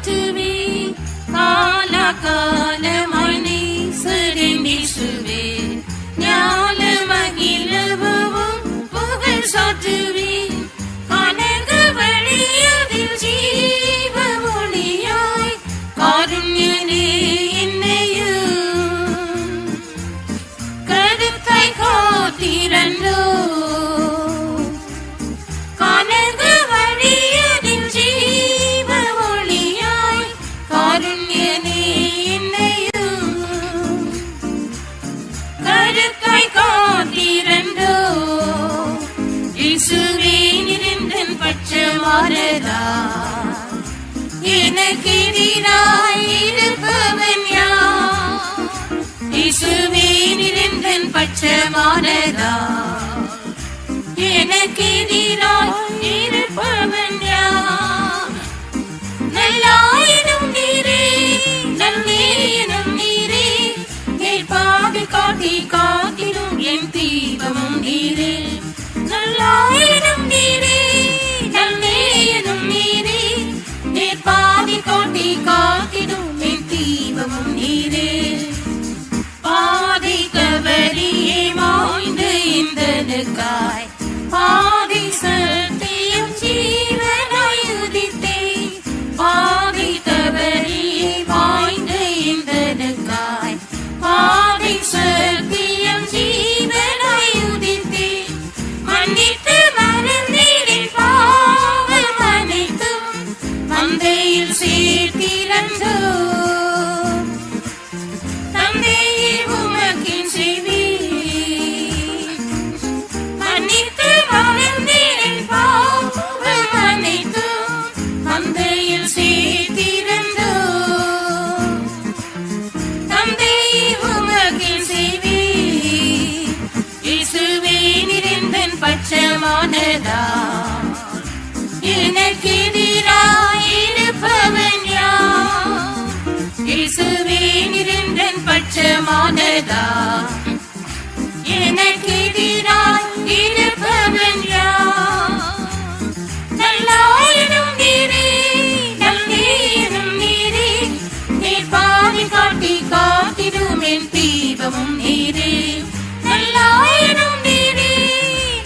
சாற்றுவே காலகாலமாய் நேசரேசுவே ஞான மகிழவும் புகழ் சாற்றுவே கனக வழியதில் ஜீவ ஒளியாய் காருண்யனே என்னையும் கருத்தை காத்திரண்டோ எனக்கு எதிராய் இருப்பவன் யார்? இயேசுவே நிரந்தன் பட்சமானதா? எனக்கு எதிராய் இருப்பவன் யார்? நல்லாயினும் நீரே நல்லேனும் நீரே நேர்பாதை காட்டி காத்திடும் என் தீபமும் நீரே. நல்லாயினும் நீரே நல்லேனும் நீரே நேர்பாதை காட்டி காத்திடும் என் தீபமும் நீரே. பாதை தவறியே மாய்ந்து இந்தனுக்காய் பாதை சத்தியம் ஜீவனாய் உதித்தே. பாதை தவறியே மாய்ந்து இந்தனுக்காய் பாதை சத்தியம் ஜீவனாய் உதித்தே. மன்னித்து மறந்தேன் பாவம் அனைத்தும் மந்தையில் சேர்த்திரந்தோ. தந்தையே உமக்கின் செய்தி மன்னித்து மறந்தேன் பாவம் அனைத்தும் மந்தையில் சேர்த்திரந்தோ. தந்தையே உமக்கின் செய்தி இயேசுவே நிரந்தன் பட்சமானதா? எனக்கு எதிராய் இருப்பவன் யார்? இயேசுவே நிரந்தன் பட்சமானதா? எனக்கு எதிராய் இருப்பவன் யார்? நல்லாயினும் நீரே நல்லேனும் நீரே நேர்பாதை காட்டி காத்திடும் என் தீபமும் நீரே. நல்லாயினும் நீரே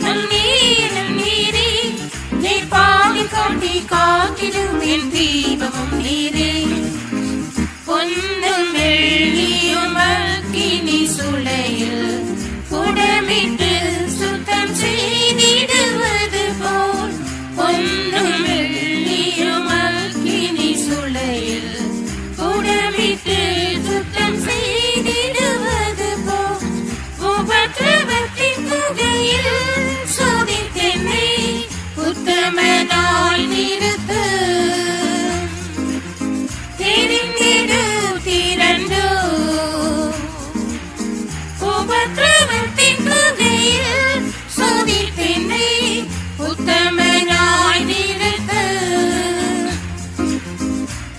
நல்லேனும் நீரே நேர்பாதை காட்டி காத்திடும் என் தீபமும் நீரே. பொன்னும் வெள்ளியும் அக்கினி சுளையில் குடமிட்டு சுத்தம் செய்திடுவது போல். பொன்னும் வெள்ளியும் அக்கினி சுளையில் குடமிட்டு சுத்தம் செய்திடுவது போல். உபத்திரவத்தின் குகையில் சோதித்தென்னை உத்தமனாய் நிறுத்து. தெரிந்திடு திரண்டோ உபத்திரவத்தின் குகையில் சோதித்தென்னை உத்தமனாய் நிறுத்து.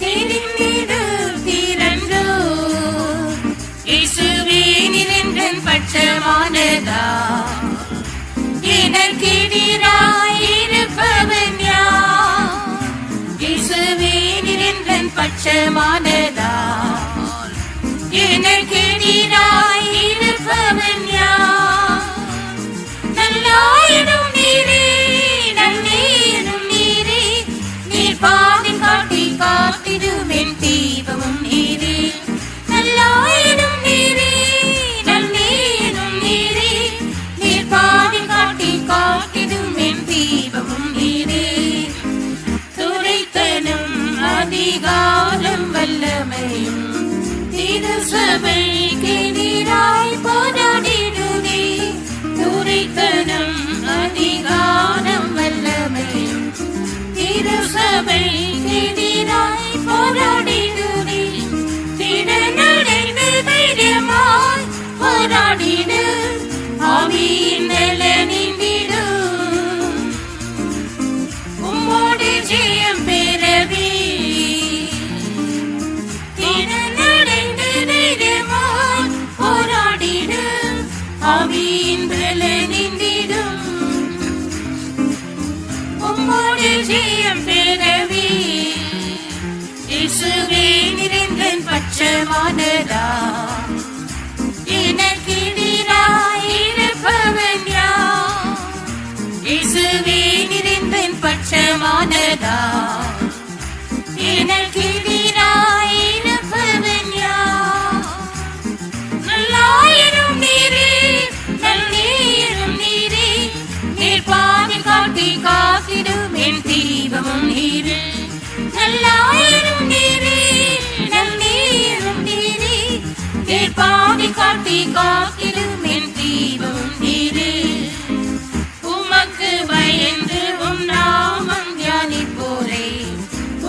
தெரிந்திடு திரண்டோ இயேசுவே நிரந்தன் பட்சமானதா? எனக்கு எதிராய் இருப்பவன் யார்? இயேசுவே நிரந்தன் பட்சமானதா? எனக்கு எதிராய் இருப்பவன் யார்? நல்லாயினும் நீரே நல்லேனும் நீரே நேர்பாதை காட்டி காத்திடும் என் தீபமும் நீரே. நல்லாயினும் நீரே நல்லேனும் நீரே நேர்பாதை காட்டி காத்திடும் என் தீபமும் நீரே. துரைத்தனும் அதிகாரம் வல்லமையும் திருசபைக்கு எதிராய் போராடிடுதே. துரைத்தனும் அதிகாரம் வல்லமையும் திருசபைக்கு எதிராய் போராடிடுதே. திடனடைந்து தைரியமாய் போராடிடு ஆவியின் நலனிந்திடும். உம்மோடு ஜெயம் பெறவே திடனடைந்து தைரியமாய் போராடிடு ஆவியின் நலனிந்திடும். உம்மோடு ஜெயம் பெறவே இயேசுவே நிறைந்தன் பட்சமானதா எனக்கெதிராயிருப்பவன் யார்? இயேசுவே நிறைந்தன் பட்சமானதா எனக்கெதிராயிருப்பவன் யார்? நல்லாயிரும் நீரே நல்லேரும் நீரே நீர் பாதை காட்டி காத்திடும் என் தீபமும் நீரே. நல்லாயிரும் நீரே நல்லேரும் நீரே நீர் பாதை காட்டி காத்திடும் என் தீபமும் நீரே. உமக்கு பயந்து உம் நாமம் தியானிப்போரே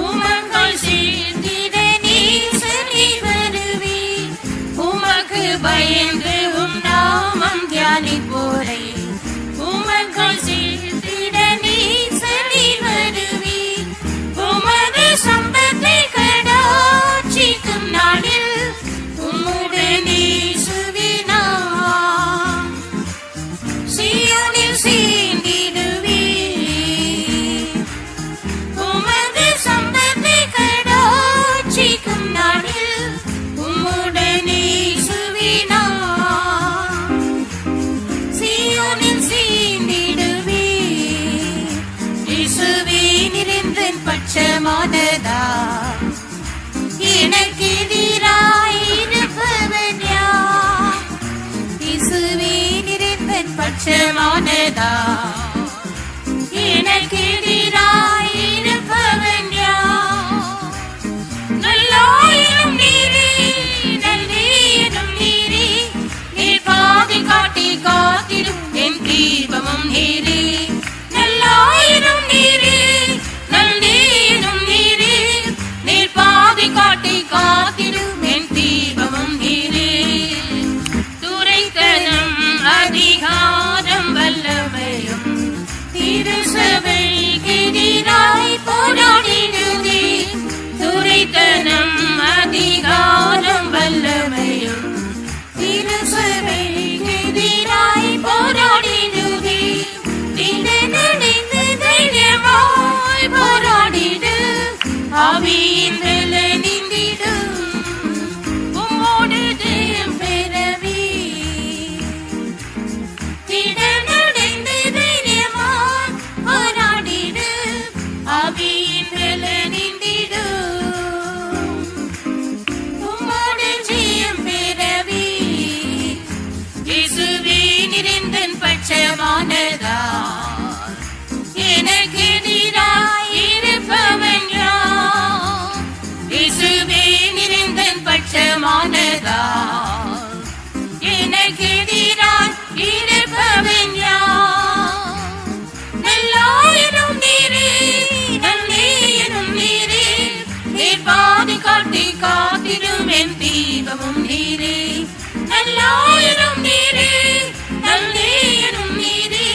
உமக்கள் சேர்ந்திட நீர் சொல்லி வருவீர். உமக்கு பயந்து உம் நாமம் தியானிப்போரே உமக்கள் சேர்ந்திட நீர் சொல்லி வருவீர். உமது சம்பத்தை கடாட்சிக்கும் நாளில் உம்முடனே சுவினார் சீயோனில் சேர்ந்திடுவீர். உமது சம்பத்தை கடாட்சிக்கும் நாளில் உம்முடனே சுவினார் சீயோனில் சேர்ந்திடுவீர். இயேசுவே நிறைந்தன் பட்சமானதா எனக்கெதிராயிருப்பவன் யார்? இயேசுவே நிறைந்தன் பட்சமானதா எனக்கெதிராயிருப்பவன் யார்? நல்லாயிரும் நீரே நல்லேரும் நீரே நீர் பாதை காட்டி காத்திடும் என் தீபமும் நீரே. நல்லாயிரும் நீரே நல்லேரும் நீரே நீர் பாதை காட்டி காத்திடும் என் தீபமும் நீரே. துரைத்தனம் அதிகாரம் வல்லமையும் திருசபைக்கு எதிராய் போராடிடுதே. துரைத்தனம் அதிகாரம் வல்லமையும் திருசபைக்கு எதிராய் போராடிடுதே. திடனடைந்து தைரியமாய் போராடிடு ஆவியின் நிந்திடு உம்மோடு ஜெயம் பெறவே. திடனடைந்து தைரியமாய் போராடிடு ஆவியின் நிந்திடு உம்மோடு ஜெயம் பெறவே. இயேசுவே நிறைந்தன் பட்சமானதா எனக்கெதிராயிருப்பவன் யார்? இயேசுவே நிறைந்தன் பட்சமானதா எனக்கெதிராயிருப்பவன் யார்? நல்லாயிரும் நீரே நல்லேரும் நீரே நீர் பாதை காட்டி காத்திடும் என் தீபமும் நீரே. நல்லாயிரும் நீரே நல்லேரும் நீரே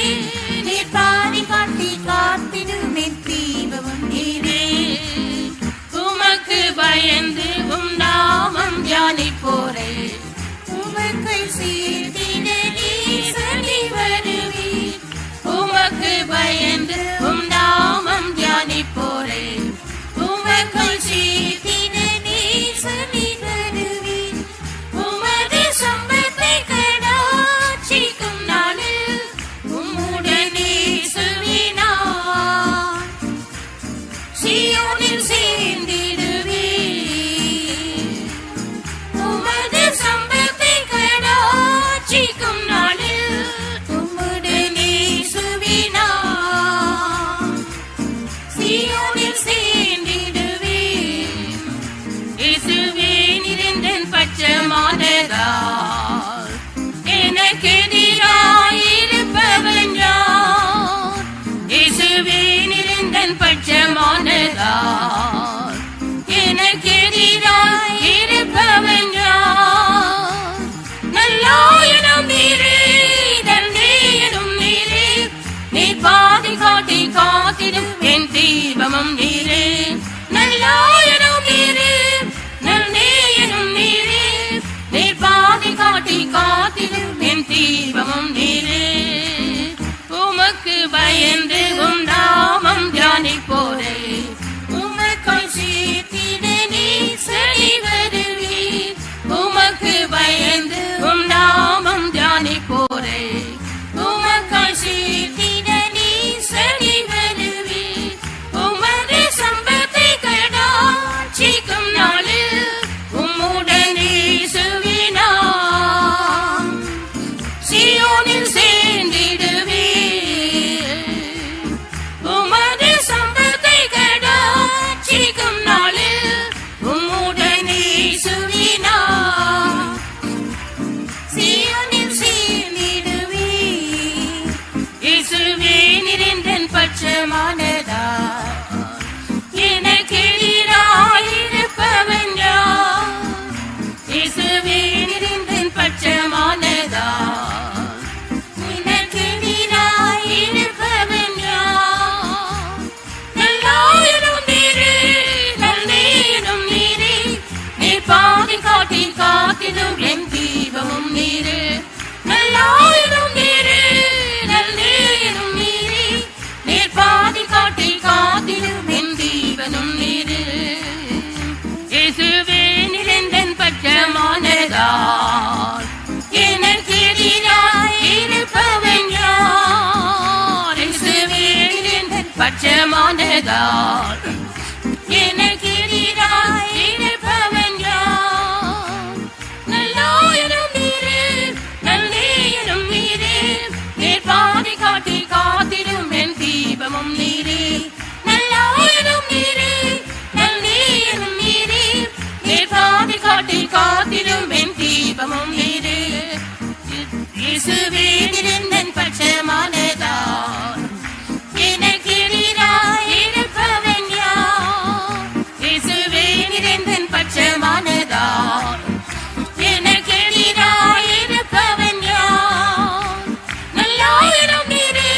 நீர் பாதை காட்டி காத்திடும் என் தீபமும் நீரே. உமக்கு பயந்து உம் நாமம் தியானிப்போரே உமக்கள் சேர்த்திட நீர் சொல்லி வருவீர். உமக்கு பயந்து உம் நாமம் தியானிப்போரே உமக்கள் சேர்த்திட நீர் சொல்லி வருவீர். உமது சம்பத்தை கடாட்சிக்கும் நாளில் உம்முடனே சுவினார் சீயோனில் சேர்ந்திடுவீர். உமது சம்பத்தை கடாட்சிக்கும் நாளில் உம்முடனே சுவினார் சீயோனில் சேர்ந்திடுவீர். இயேசுவே நிறைந்தன் பட்சமானதா எனக்கெதிராயிருப்பவன் யார்? இயேசுவே நிறைந்தன் பட்சமானதா எனக்கெதிராயிருப்பவன் யார்? நல்லாயிரும் நீரே நல்லேரும் நீரே நீர் பாதை காட்டி காத்திடும் என் தீபமும் நீரே. நல்லாயிரும் நீரே நல்லேரும் நீரே நீர் பாதை காட்டி காத்திடும் என் தீபமும் நீரே. உமக்கு பயந்து உம் நாமம் தியானிப்போரே உமக்கள் சேர்த்திட நீர் கஷ்டமானதால் எனக்கு எதிராய் இருப்பவன் யார்? நல்லாயிரம் நீரே, நல்லேயரும் நீரே, நேர் பாதை காட்டி காத்திடும் என் தீபமும் நீரே. நல்லாயிரம் நீரே, நல்லேயரும் நீரே, நேர் பாதை காட்டி காத்திடும் என் தீபமும் நீரே. இயேசுவே நிரந்தன் பட்சமானதால் எனக்கு எதிராய் இருப்பவன் யார்? இயேசுவே நிரந்தன் பட்சமானதால் எனக்கு எதிராய் இருப்பவன் யார்? நல்லாயிரம் நீரே,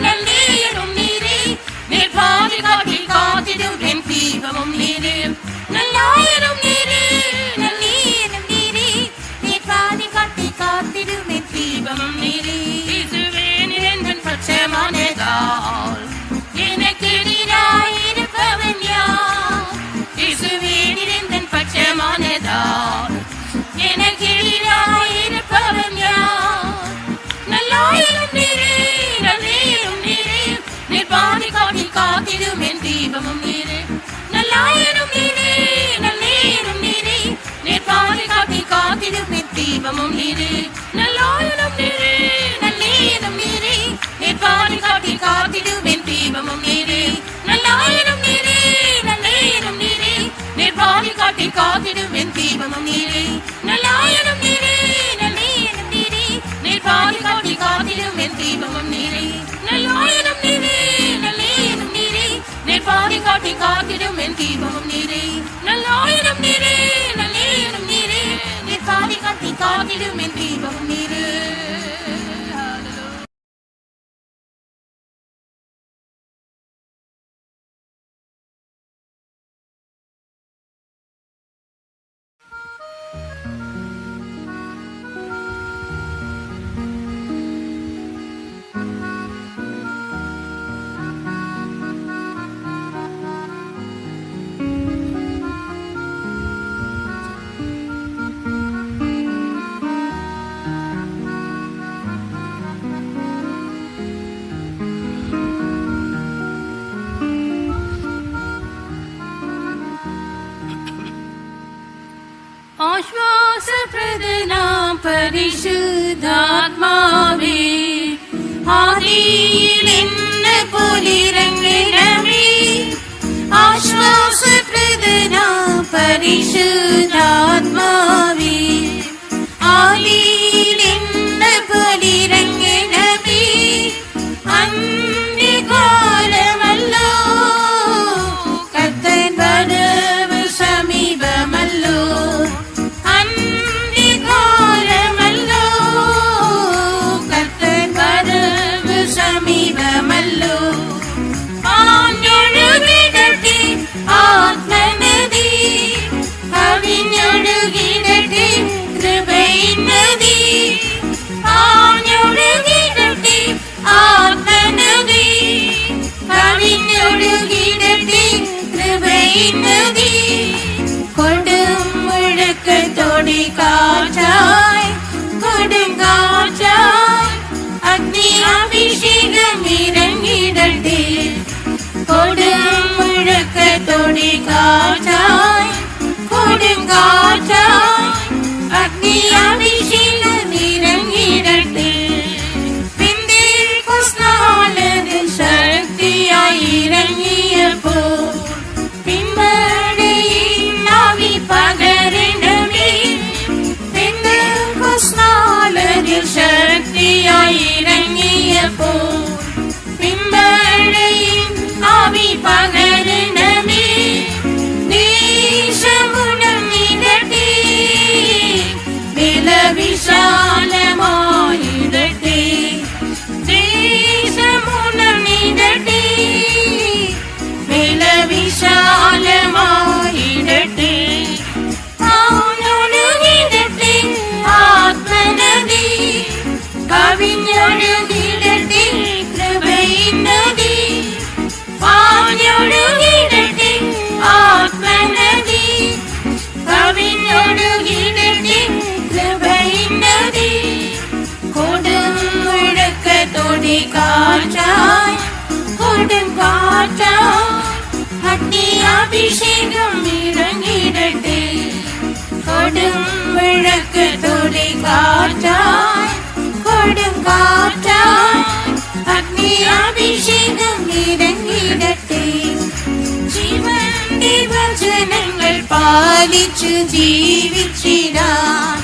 நல்லேயரும் நீரே, நேர் பாதை காட்டி காத்திடும் என் தீபமும் நீரே. நல்லாயிரம் நீரே, நல்லேயரும் நீரே, நேர் பாதை காட்டி காத்திடும் என் தீபமும் நீரே. இயேசுவே நிரந்தன் பட்சமானதால் எனக்கு எதிராய் இருப்பவன் யார்? இயேசுவே நிரந்தன் பட்சமானதால் எனக்கு எதிராய் இருப்பவன் யார்? நல்லாயிரம் நீரே, நல்லேயரும் நீரே, நேர் பாதை காட்டி காத்திடும் என் தீபமும் நீரே. நல்லாயிரம் நீரே, நல்லேயரும் நீரே, நேர் பாதை காட்டி காத்திடும் என் தீபமும் நீரே. நல்லாயிரம் நீரே, நல்லேயரும் நீரே, நேர் பாதை காட்டி காத்திடும் என் தீபமும் நீரே. நல்லாயிரம் நீரே, நல்லேயரும் நீரே, நேர் பாதை காட்டி காத்திடும் என் தீபமும் நீரே. நல்லாயிரம் நீரே, நல்லேயரும் நீரே, நேர் பாதை காட்டி காத்திடும் என் தீபமும் நீரே. நல்லாயிரம் நீரே, நல்லேயரும் நீரே, நேர் பாதை காட்டி காத்திடும் என் தீபமும் நீரே. நல்லாயிரம் நீரே, நல்லேயரும் நீரே, நேர் பாதை காட்டி காத்திடும் என் தீபமும் நீரே. ആശ്വാസപ്രദനാം പരിശുദ്ധാത്മാവേ, ആദിയിൽ എന്നെ പോലിറങ്ങണമേ. ആശ്വാസപ്രദനാം പരിശുദ്ധാത്മാവേ, ആദിയിൽ എന്നെ പോലിറങ്ങണമേ. അന്ത്യകാലമല്ലോ, കർത്തൻ വരവ് സമീപമല്ലോ. കൊടുമുഴക്കത്തോടെ കാറ്റായി കൊടുങ്കാറ്റായി അഗ്നി അഭിഷേകം ഇറങ്ങിടട്ടെ. കൊടുമുഴക്കത്തോടെ കാറ്റായി കൊടുങ്കാറ്റായി അഗ്നി അഭിഷേകം ഇറങ്ങിടട്ടെ. പെന്തേക്കോസ്നാളിൽ ശക്തിയായി ഇറങ്ങിയപ്പോൾ പകരണമേ. പെന്തേക്കോസ്നാളിൽ ശക്തിയായി ഇറങ്ങിയപ്പോൾ പിൻമഴയിൽ ആവി പകരണമേ. ദേശമുണർന്നിടട്ടെ, വിലവിശാലമായിടട്ടെ. ദേശമുണർന്നിടട്ടെ, വിലവിശാലമായിടട്ടെ. ആഞ്ഞൊഴുകിടട്ടെ ആത്മനദി, കവിഞ്ഞൊഴുകിടട്ടെ കൃപയിൻ നദി. ആഞ്ഞൊഴു അഭിഷേകം ഇറങ്ങിടട്ടെ കൊടും മുഴക്കത്തോടെ കാറ്റായി കൊടും കാറ്റായി അഗ്നി അഭിഷേകം ഇറങ്ങിടട്ടെ ജീവന്റെ വചനങ്ങൾ പാലിച്ചു ജീവിച്ചിടാൻ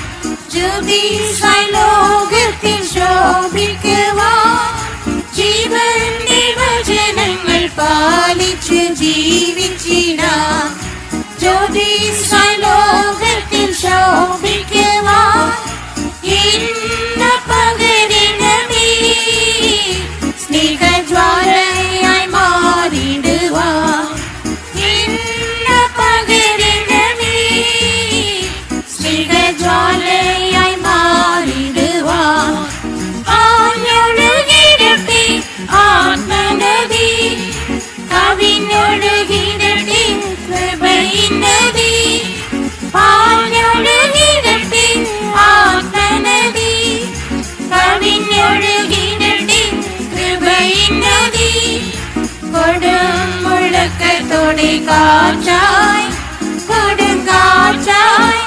ജ്യോതിസായി ലോകത്തിൽ ശോഭിക്കുവാൻ ജീവന്റെ വചനങ്ങൾ പാലിച്ചു ജീവിച്ചിടാൻ ജ്യോതിസായി ലോകത്തിൽ ശോഭിക്കുവാൻ ഇന്ന് പകരണമേ സ്നേഹജ്വാലയായി മാറിടുവാൻ ഇന്ന് പകരണമേ സ്നേഹജ്വാലയായി മാറിടുവാൻ ആഞ്ഞൊഴുകിടട്ടെ ആത്മനദി കവിഞ്ഞൊഴുകിടട്ടെ കൃപയിൻ നദി ആഞ്ഞൊഴുകിടട്ടെ ആത്മനദി കവിഞ്ഞൊഴുകിടട്ടെ കൃപയിൻ നദി കൊടും മുഴക്കത്തോടെ കാറ്റായി കൊടും കാറ്റായി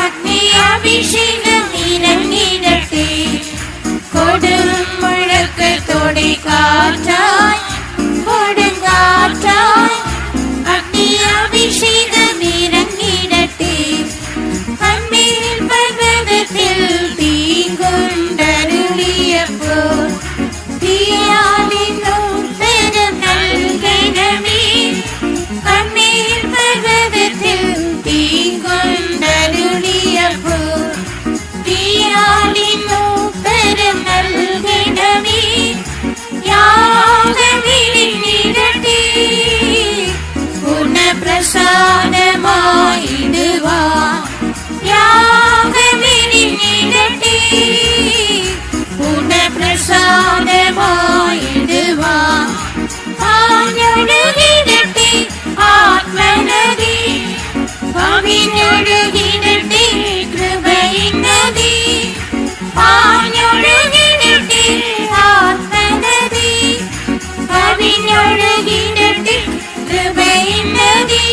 അഗ്നി അഭിഷേകം ഇറങ്ങിടട്ടെ കൊടും മുഴക്കത്തോടെ കാറ്റായി കൊടും കാറ്റായി അഗ്നി അഭിഷേകം ഇറങ്ങിടട്ടെ അമ്മേൽ പർവ്വതത്തിൽ തീ കൊണ്ടരുളിയപ്പോൾ തീയാലിന്നു ഉത്തരം നൽകണമേ അമ്മേൽ പർവ്വതത്തിൽ തീ കൊണ്ടരുളിയപ്പോൾ തീയാലിന്നു ഉത്തരം നൽകണമേ യാഗമിഴിഞ്ഞിടട്ടെ പൂർണ്ണപ്രസാദമായിടുവാൻ യാഗമിഴിഞ്ഞിടട്ടെ പൂർണ്ണപ്രസാദമായിടുവാൻ ആഞ്ഞൊഴുകിടട്ടെ ആത്മനദി കവിഞ്ഞൊഴുകിടട്ടെ കൃപയിൻ നദി ആഞ്ഞൊഴുകിടട്ടെ ആത്മനദി കവിഞ്ഞൊഴുകിടട്ടെ കൃപയിൻ നദി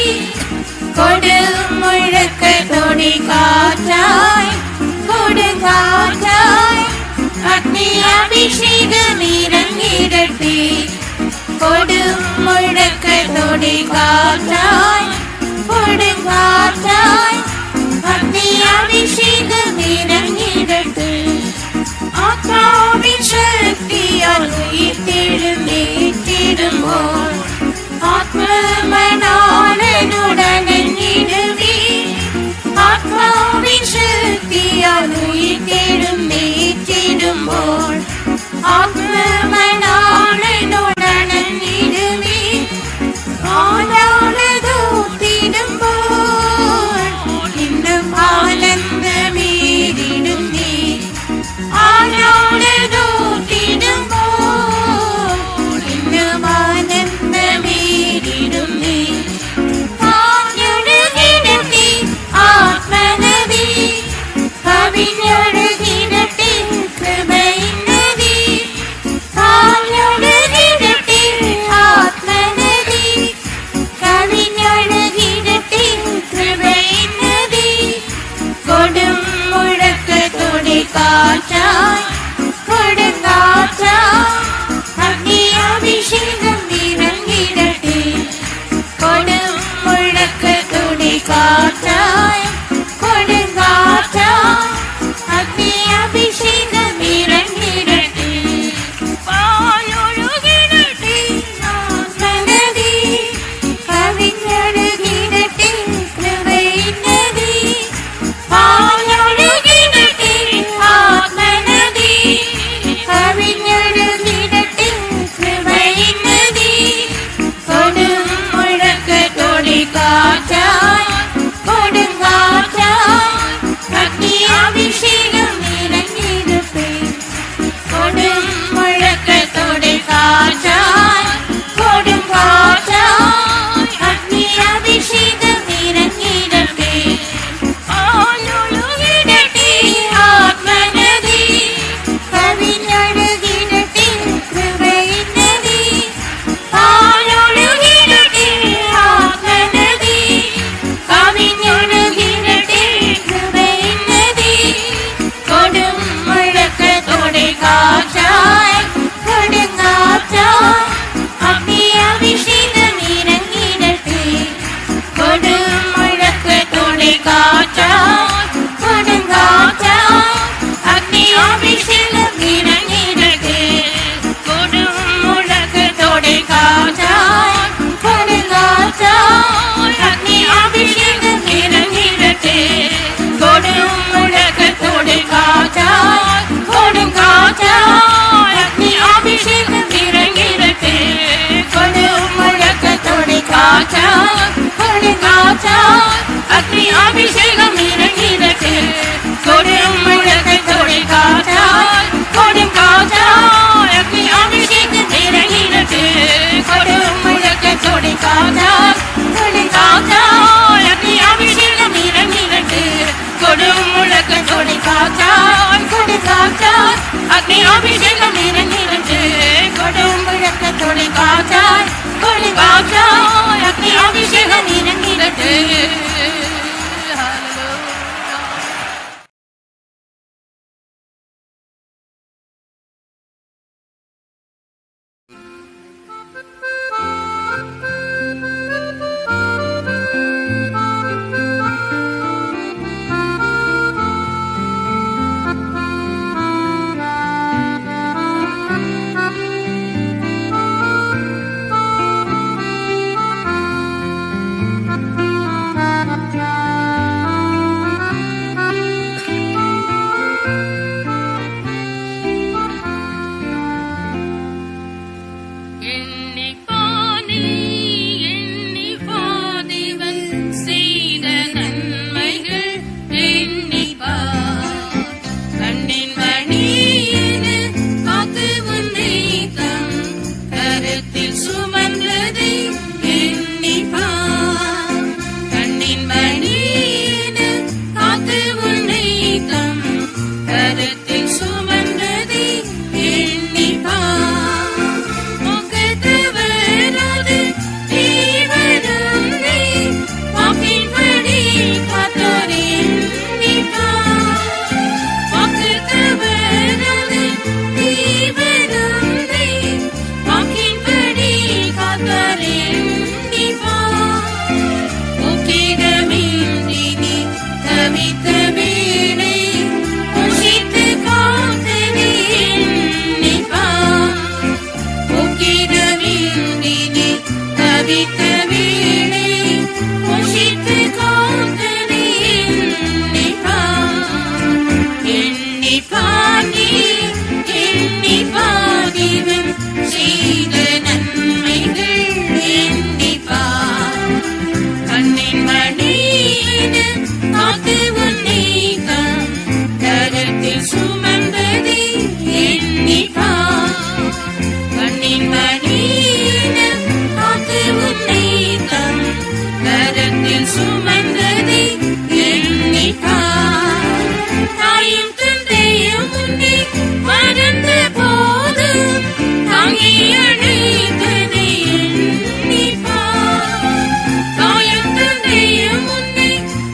കൊടും മുഴക്കത്തോടെ കാറ്റായി കൊടും കാറ്റായി അഗ്നി അഭിഷേകം ഇറങ്ങിടട്ടെ കൊടും മുഴക്കത്തോടെ കാറ്റായി കൊടും കാറ്റായി അഗ്നി അഭിഷേകം ഇറങ്ങിടട്ടെ ആത്മാവിൻ ശക്തിയാൽ ഉയർത്തെഴുന്നേറ്റിടുമ്പോൾ ആത്മമനാളനുടനഞ്ഞിടുവേ ആത്മാവിൻ ശക്തിയാൽ ഉയർത്തെഴുന്നേറ്റിടുമ്പോൾ ആത്മമനാളനുടനഞ്ഞിടുവേ ആനാളതൂത്തിടുമ്പോൾ ഇന്നും ആനന്ദമേറിടുന്നേ ആനാളതൂത്തിടുമ്പോൾ ഇന്നും ആനന്ദമേറിടുന്നേ ആഞ്ഞൊഴുകിടട്ടെ ആത്മനദി കവിഞ്ഞൊഴുകിടട്ടെ കൃപയിൻ നദി ആഞ്ഞൊഴുകിടട്ടെ ആത്മനദി കവിഞ്ഞൊഴുകിടട്ടെ കൃപയിൻ നദി കൊടും മുഴക്കത്തോടെ കാറ്റായി കൊടും കാറ്റായി അഗ്നി അഭിഷേകം ഇറങ്ങിടട്ടെ കൊടും മുഴക്കത്തോടെ കാറ്റായി കൊടും കാറ്റായി അഗ്നി അഭിഷേകം ഇറങ്ങിടട്ടെ പാലൊഴുകിടട്ടെ ആത്മനദി കവിഞ്ഞൊഴുകിടട്ടെ കൃപയിൻ നദി പാലൊഴുകിടട്ടെ ആത്മനദി കവിഞ്ഞൊഴുകിടട്ടെ കൃപയിൻ നദി കൊടും മുഴക്കത്തോടെ കാറ്റായി കൊടും காற்றாய் கொடுங்காற்றாய் அக்னி அபிஷேகம் இறங்கினது கொடும் முழக்கை தொடி காற்றாய் கொடும் காற்றாய் அக்னி அபிஷேகம் இறங்கினது கொடும் முழக்கை தொடி காற்றாய் கொடுங்காற்றாய் அக்னி அபிஷேகம் இறங்கினது கொடும் முழக்கை தொடி காற்றாய் கொடுங்காற்றாய் அக்னி அபிஷேகம் இறங்கினது கொடும் முழக்கை தொடி காற்றாய் கொடுங்காற்றாய் அக்னி அபிஷேகம் இறங்கினது.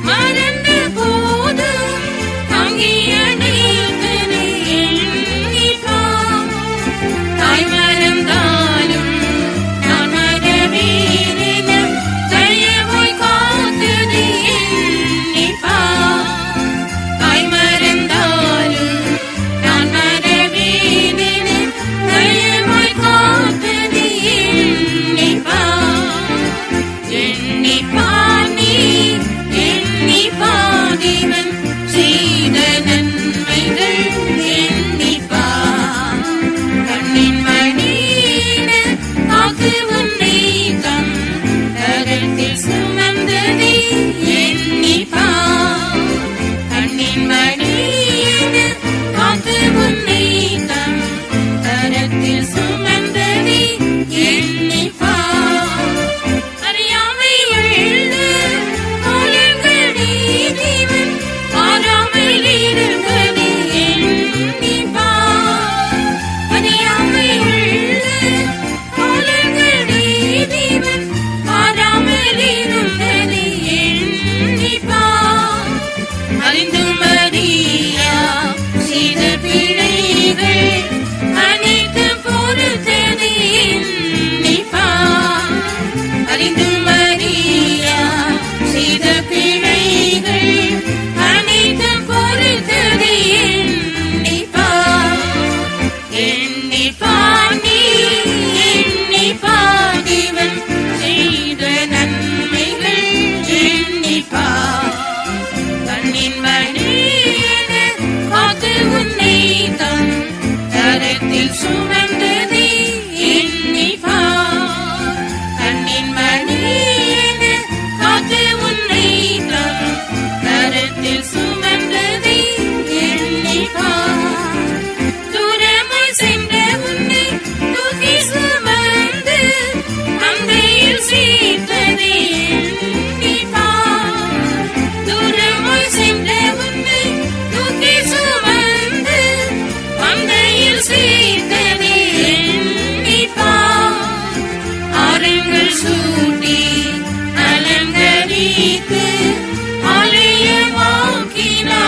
மறந்து போ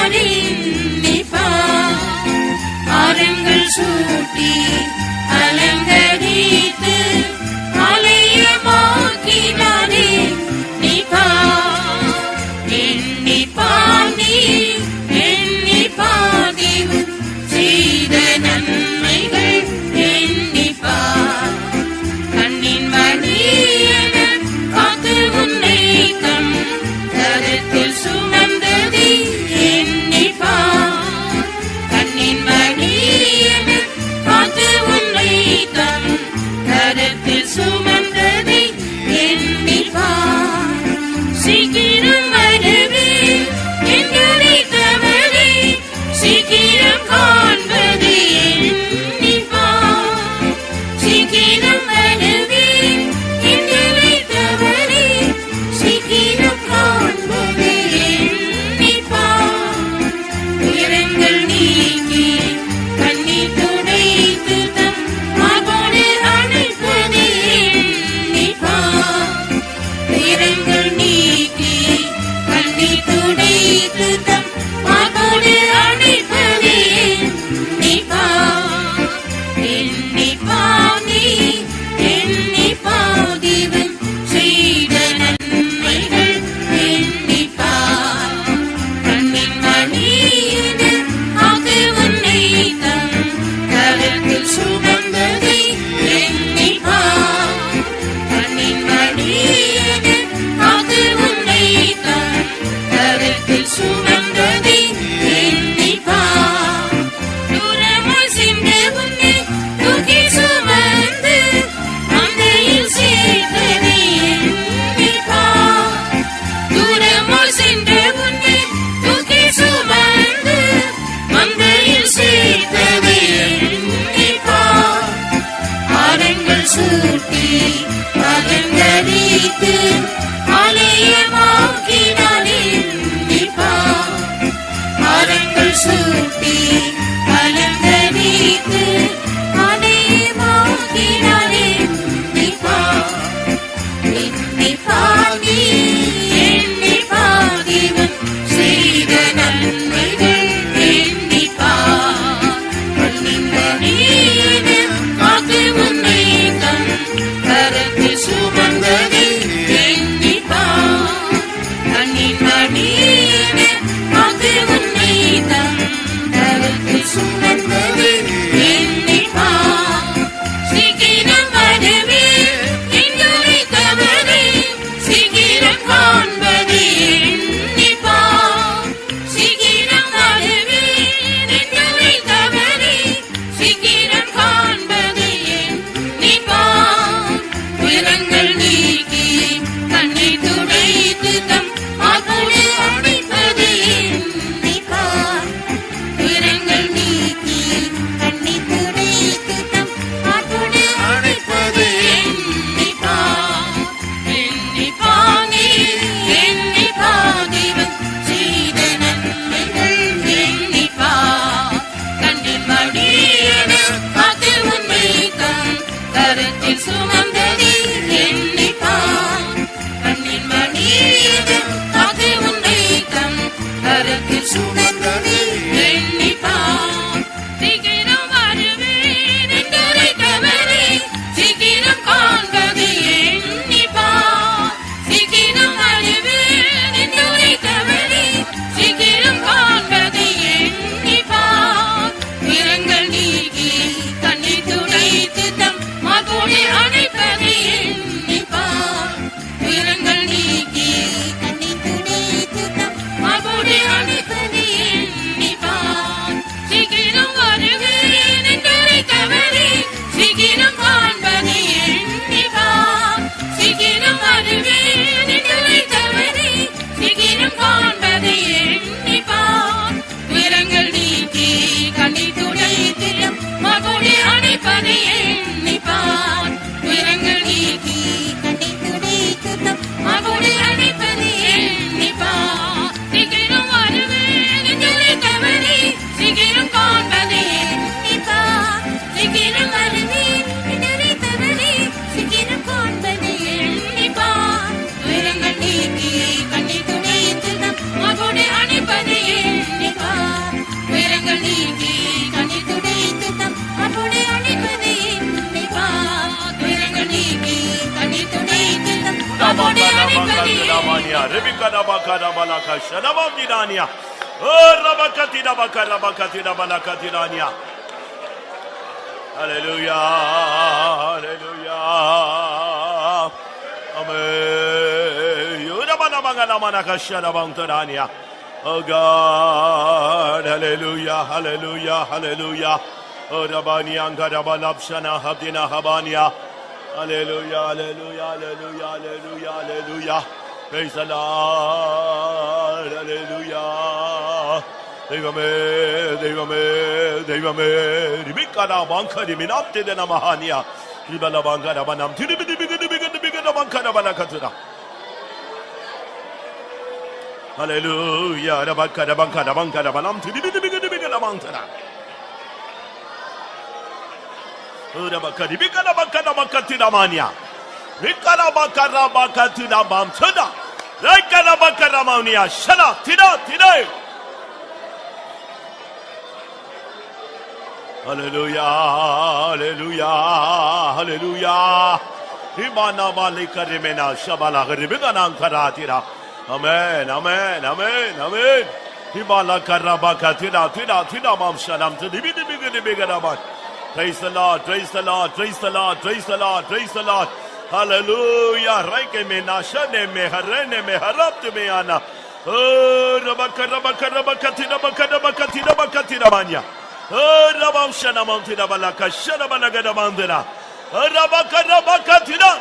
நோக்கினாலே நிப்பார் ஆரங்கள் சூட்டி அலங்கரித்து ஆலயமாக்கினாலே நிப்பார் எண்ணிப்பார் நீ எண்ணிப்பார் தேவன் செய்த நன்மைகள் எண்ணிப்பார் கண்ணின் மணியென காத்து உன்னை தம் கருத்தில் சுமந்ததை எண்ணிப்பார் கண்ணின் மணியென காத்து உன்னை தம் கருத்தில் சுமந்ததை எண்ணிப்பார் சீக்கிரம் வருவே எங்களை தவறே சீக்கிரம் காண்பது எண்ணிப்பார் சீக்கிரம் வருவே எங்களை தவறே சீக்கிரம் காண்பது எண்ணிப்பார் உயரங்கள் நீக்கி கண்ணீர் துடைத்து தம் மார்போடு அணைப்பது எண்ணிப்பார் உயரங்கள் நீக்கி கண்ணீர் துடைத்து தம் மார்போடு அணைப்பது எண்ணிப்பார் எண்ணிப்பார் நீ எண்ணிப்பார் தேவன் செய்த நன்மைகள் எண்ணிப்பார் கண்ணின் மணியென காத்து உன்னை தம் கரத்தில் சுமந்ததை எண்ணிப்பார் கண்ணின் மணியென காத்து உன்னை தம் கரத்தில் சுமந்ததை எண்ணிப்பார் தூரமாய் சென்று உன்னை தூக்கி சுமந்து மந்தையில் சேர்த்ததை எண்ணிப்பார் தூரமாய் சென்று உன்னை தூக்கி சுமந்து மந்தையில் சேர்த்ததை எண்ணிப்பார் ஆரங்கள் சூட்டி அலங்கரித்து ஆலயமாக்கினாலே எண்ணிப்பார் ஆரங்கள் சூட்டி அலங்கரித்து ஆலயமாக்கினாலே எண்ணிப்பார் எண்ணிப்பார் நீ எண்ணிப்பார் தேவன் செய்த நன்மைகள் எண்ணிப்பார் கண்ணின் மணியென காத்து உன்னை தம் கரத்தில் சுமந்ததை எண்ணிப்பார் கண்ணின் மணியென காத்து உன்னை தம் கரத்தில் சுமந்ததை எண்ணிப்பார் சீக்கிரம் வருவே எங்களை தவறே சீக்கிரம் காண்பது எண்ணிப்பார் rebikada bakada balaka shadabam dinania. Rabakati balakati dania. Hallelujah, hallelujah. Amen. Yurabana bangana manaka shadabam tadania. Oh God, hallelujah, hallelujah, hallelujah. Oh Rabani angara balapshana habdina habania. Hallelujah, hallelujah, hallelujah, hallelujah, hallelujah. Praise the Lord, hallelujah. Devame, devame, devame. Ribikada bankari minapte de namahania. Ribala bankara banam. Tiribigada bankara banakatura. Hallelujah, rabakada bankara bankara banam. Tiribigada bankara. Urabakari bikada bakada bakatira mania. Bikada bakara bakatira bam sada. Rakada bakara mania. Shana tira tira. Hallelujah, hallelujah, hallelujah. Himana malika remena shabala ribigana karatira. Amen, amen, amen, amen. Himala karabaka tira tira tira bam shanam to bigada bam. Praise the Lord, praise the Lord, praise the Lord, praise the Lord, praise the Lord. Hallelujah. Raike me nashane me harene me harapte me ana. Oh, rabaka rabaka rabaka tira bakada bakatira bakatira mania. Oh, rabam shana mountina balaka shana balagada mandina. Oh, rabaka rabaka tira.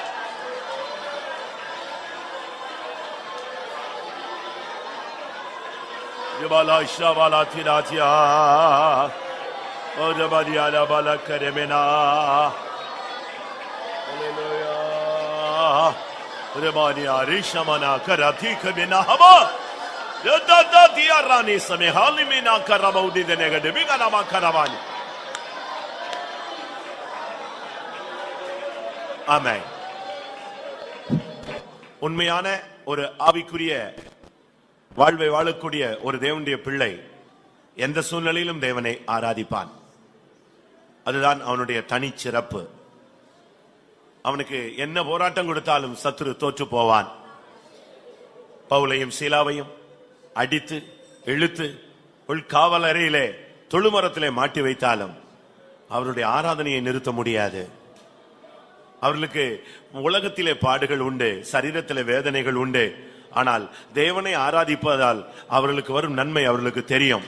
Yabala shabala tira tia. Oh, the body ala bala karemena. Hallelujah. The body arishamana karati kabina haba. Yada dia rani same halimina karabaudi the negative biganama karavani. Amen. உண்மையான ஒரு ஆவிக்குரிய வாழ்வை வாழக்கூடிய ஒரு தேவனுடைய பிள்ளை எந்த சூழ்நிலையிலும் தேவனை ஆராதிப்பான். அதுதான் அவனுடைய தனி சிறப்பு. அவனுக்கு என்ன போராட்டம் கொடுத்தாலும் சத்துரு தோற்று போவான். பவுலையும் சீலாவையும் அடித்து இழுத்து உள்காவல் அறையிலே தொழுமரத்திலே மாட்டி வைத்தாலும் அவருடைய ஆராதனையை நிறுத்த முடியாது. அவர்களுக்கு உலகத்திலே பாடுகள் உண்டு, சரீரத்திலே வேதனைகள் உண்டு. ஆனால் தேவனை ஆராதிப்பதால் அவர்களுக்கு வரும் நன்மை அவர்களுக்கு தெரியும்.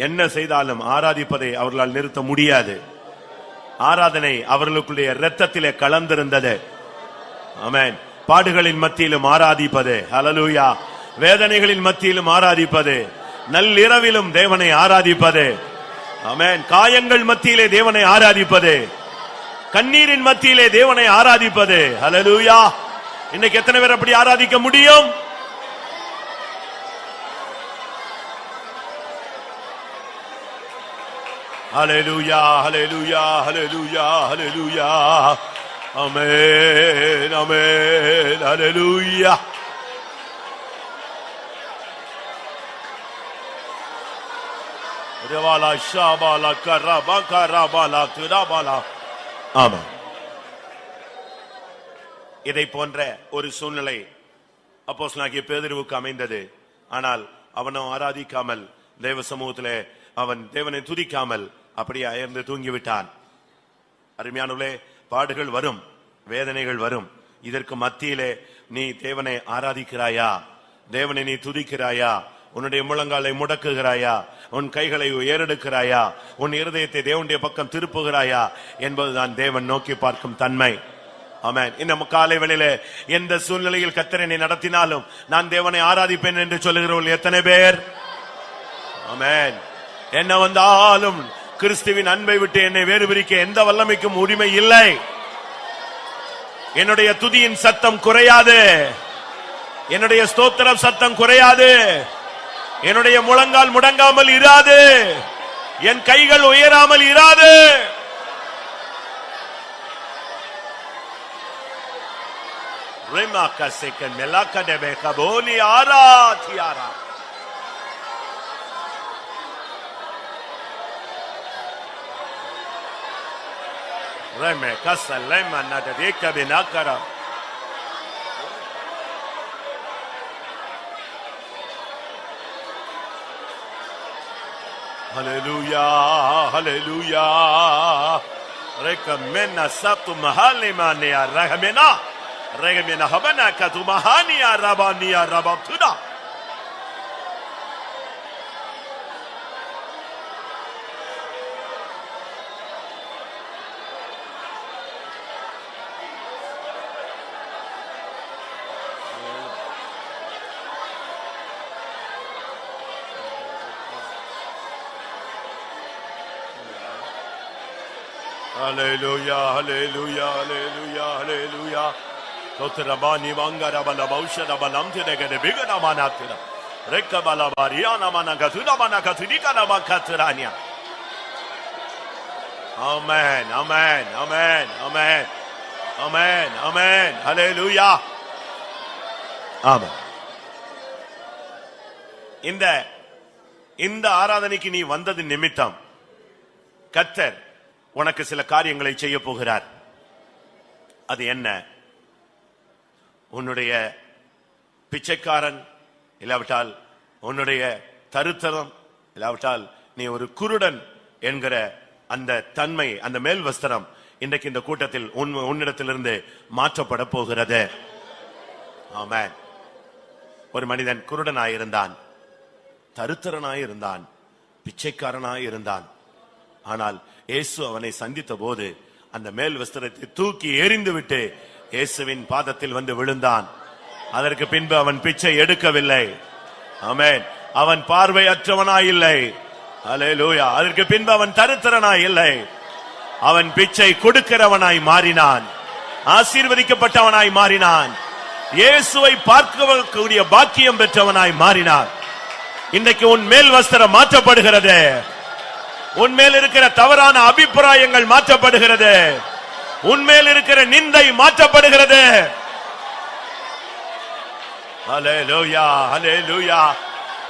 என்ன செய்தாலும் ஆராதிப்பதை அவர்களால் நிறுத்த முடியாது. ஆராதனை அவர்களுடைய இரத்தத்திலே கலந்திருந்தது. ஆமென். பாடுகளின் மத்தியிலும் ஆராதிப்பது, ஹல்லேலூயா. வேதனைகளின் மத்தியிலும் ஆராதிப்பது, நள்ளிரவிலும் தேவனை ஆராதிப்பது, ஆமென். காயங்கள் மத்தியிலே தேவனை ஆராதிப்பது, கண்ணீரின் மத்தியிலே தேவனை ஆராதிப்பது, ஹல்லேலூயா. இன்னைக்கு எத்தனை பேர் அப்படி ஆராதிக்க முடியும்? Hallelujah, hallelujah, hallelujah, hallelujah. Amen, amen, hallelujah. Revala shabala karaba karabala turabala. Amen. இதை போன்ற ஒரு சூழ்நிலை அப்போஸ்தலனாகிய பேதுருவுக்கு அமைந்தது. ஆனால் அவனோ ஆராதிக்காமல் தேவ சமூகத்திலே அவன் தேவனை துதிக்காமல் அப்படியே அயர்ந்து தூங்கிவிட்டான். அருமையானவர்களே, பாடுகள் வரும், வேதனைகள் வரும். இதற்கு மத்தியிலே நீ தேவனை ஆராதிக்கிறாயா? தேவனை நீ துதிக்கிறாயா? உன்னுடைய முழங்காலை முடக்குகிறாயா? உன் கைகளை ஏறெடுக்கிறாயா? உன் இருதயத்தை தேவனுடைய பக்கம் திருப்புகிறாயா என்பதுதான் தேவன் நோக்கி பார்க்கும் தன்மை. ஆமென். இந்த காலை வேளையிலே எந்த சூழ்நிலையில் கர்த்தர் என்னை நடத்தினாலும் நான் தேவனை ஆராதிப்பேன் என்று சொல்லுகிறவர்கள் எத்தனை பேர்? ஆமென். என்ன வந்தாலும் கிறிஸ்துவின் அன்பை விட்டு என்னை வேறு பிரிக்க எந்த வல்லமைக்கும் உரிமை இல்லை. என்னுடைய துதியின் சத்தம் குறையாது, என்னுடைய ஸ்தோத்திரம் சத்தம் குறையாது, என்னுடைய முழங்கால் முடங்காமல் இராது, என் கைகள் உயராமல் இராது. Remaka seken melaka debe kaboli ara tiara. Reme kasalema na deka benakara. Hallelujah, hallelujah. Rekamena satu mahali mania rahamena. Regamena habana katu mahania rabania rabatuda. Hallelujah, hallelujah, hallelujah, hallelujah. Totrabani mangara bala baushara balam tiragade bigana manatira. Rekka bala bariana manakatuna manakaturika namakatrania. Amen, amen, amen, amen, amen, amen. Hallelujah. Amen. இந்த ஆராதனைக்கு நீ வந்தது நிமித்தம் கர்த்தர் உனக்கு சில காரியங்களை செய்ய போகிறார். அது என்ன? உன்னுடைய பிச்சைக்காரன், இல்லாவிட்டால் உன்னுடைய தருத்தரம், இல்லாவிட்டால் நீ ஒரு குருடன் என்கிற அந்த தன்மை, அந்த மேல் வஸ்திரம் இன்றைக்கு இந்த கூட்டத்தில் உன்னிடத்திலிருந்து மாற்றப்பட போகிறது. ஆமென். ஒரு மனிதன் குருடனாயிருந்தான், தருத்தரனாயிருந்தான், பிச்சைக்காரனாயிருந்தான். ஆனால் இயேசு அவனை சந்தித்த போது அந்த மேல் வஸ்திரத்தை தூக்கி எறிந்து விட்டு இயேசுவின் பாதத்தில் வந்து விழுந்தான். அதற்கு பின்பு அவன் பிச்சை எடுக்கவில்லை. ஆமென். அவன் பார்வையற்றவனாய் இல்லை. அல்லேலூயா. அதற்கு பின்பு அவன் தருத்திரனாய் இல்லை. அவன் பிச்சை கொடுக்கிறவனாய் மாறினான், ஆசீர்வதிக்கப்பட்டவனாய் மாறினான், இயேசுவை பார்க்கக்கூடிய பாக்கியம் பெற்றவனாய் மாறினான். இன்றைக்கு உன் மேல் வஸ்திரம் மாற்றப்படுகிறது. உன்மேல் இருக்கிற தவறான அபிப்பிராயங்கள் மாற்றப்படுகிறது. உன்மேல் இருக்கிற நிந்தை மாற்றப்படுகிறது. ஹல்லேலூயா, ஹல்லேலூயா.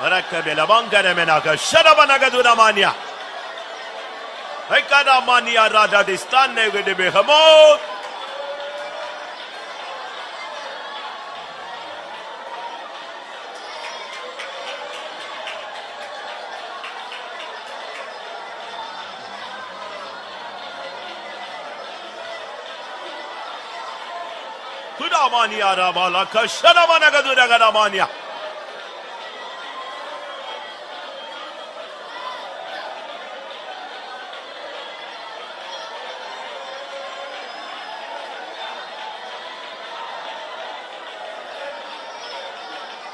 வரக்கபெல வங்கரமெனாக ஷரபனகதுரமானியா ஐகதாமானியா ராஜாதிஸ்தானே விடுபெஹமோ. Kudamania rabala kasharamana gaduragadamania.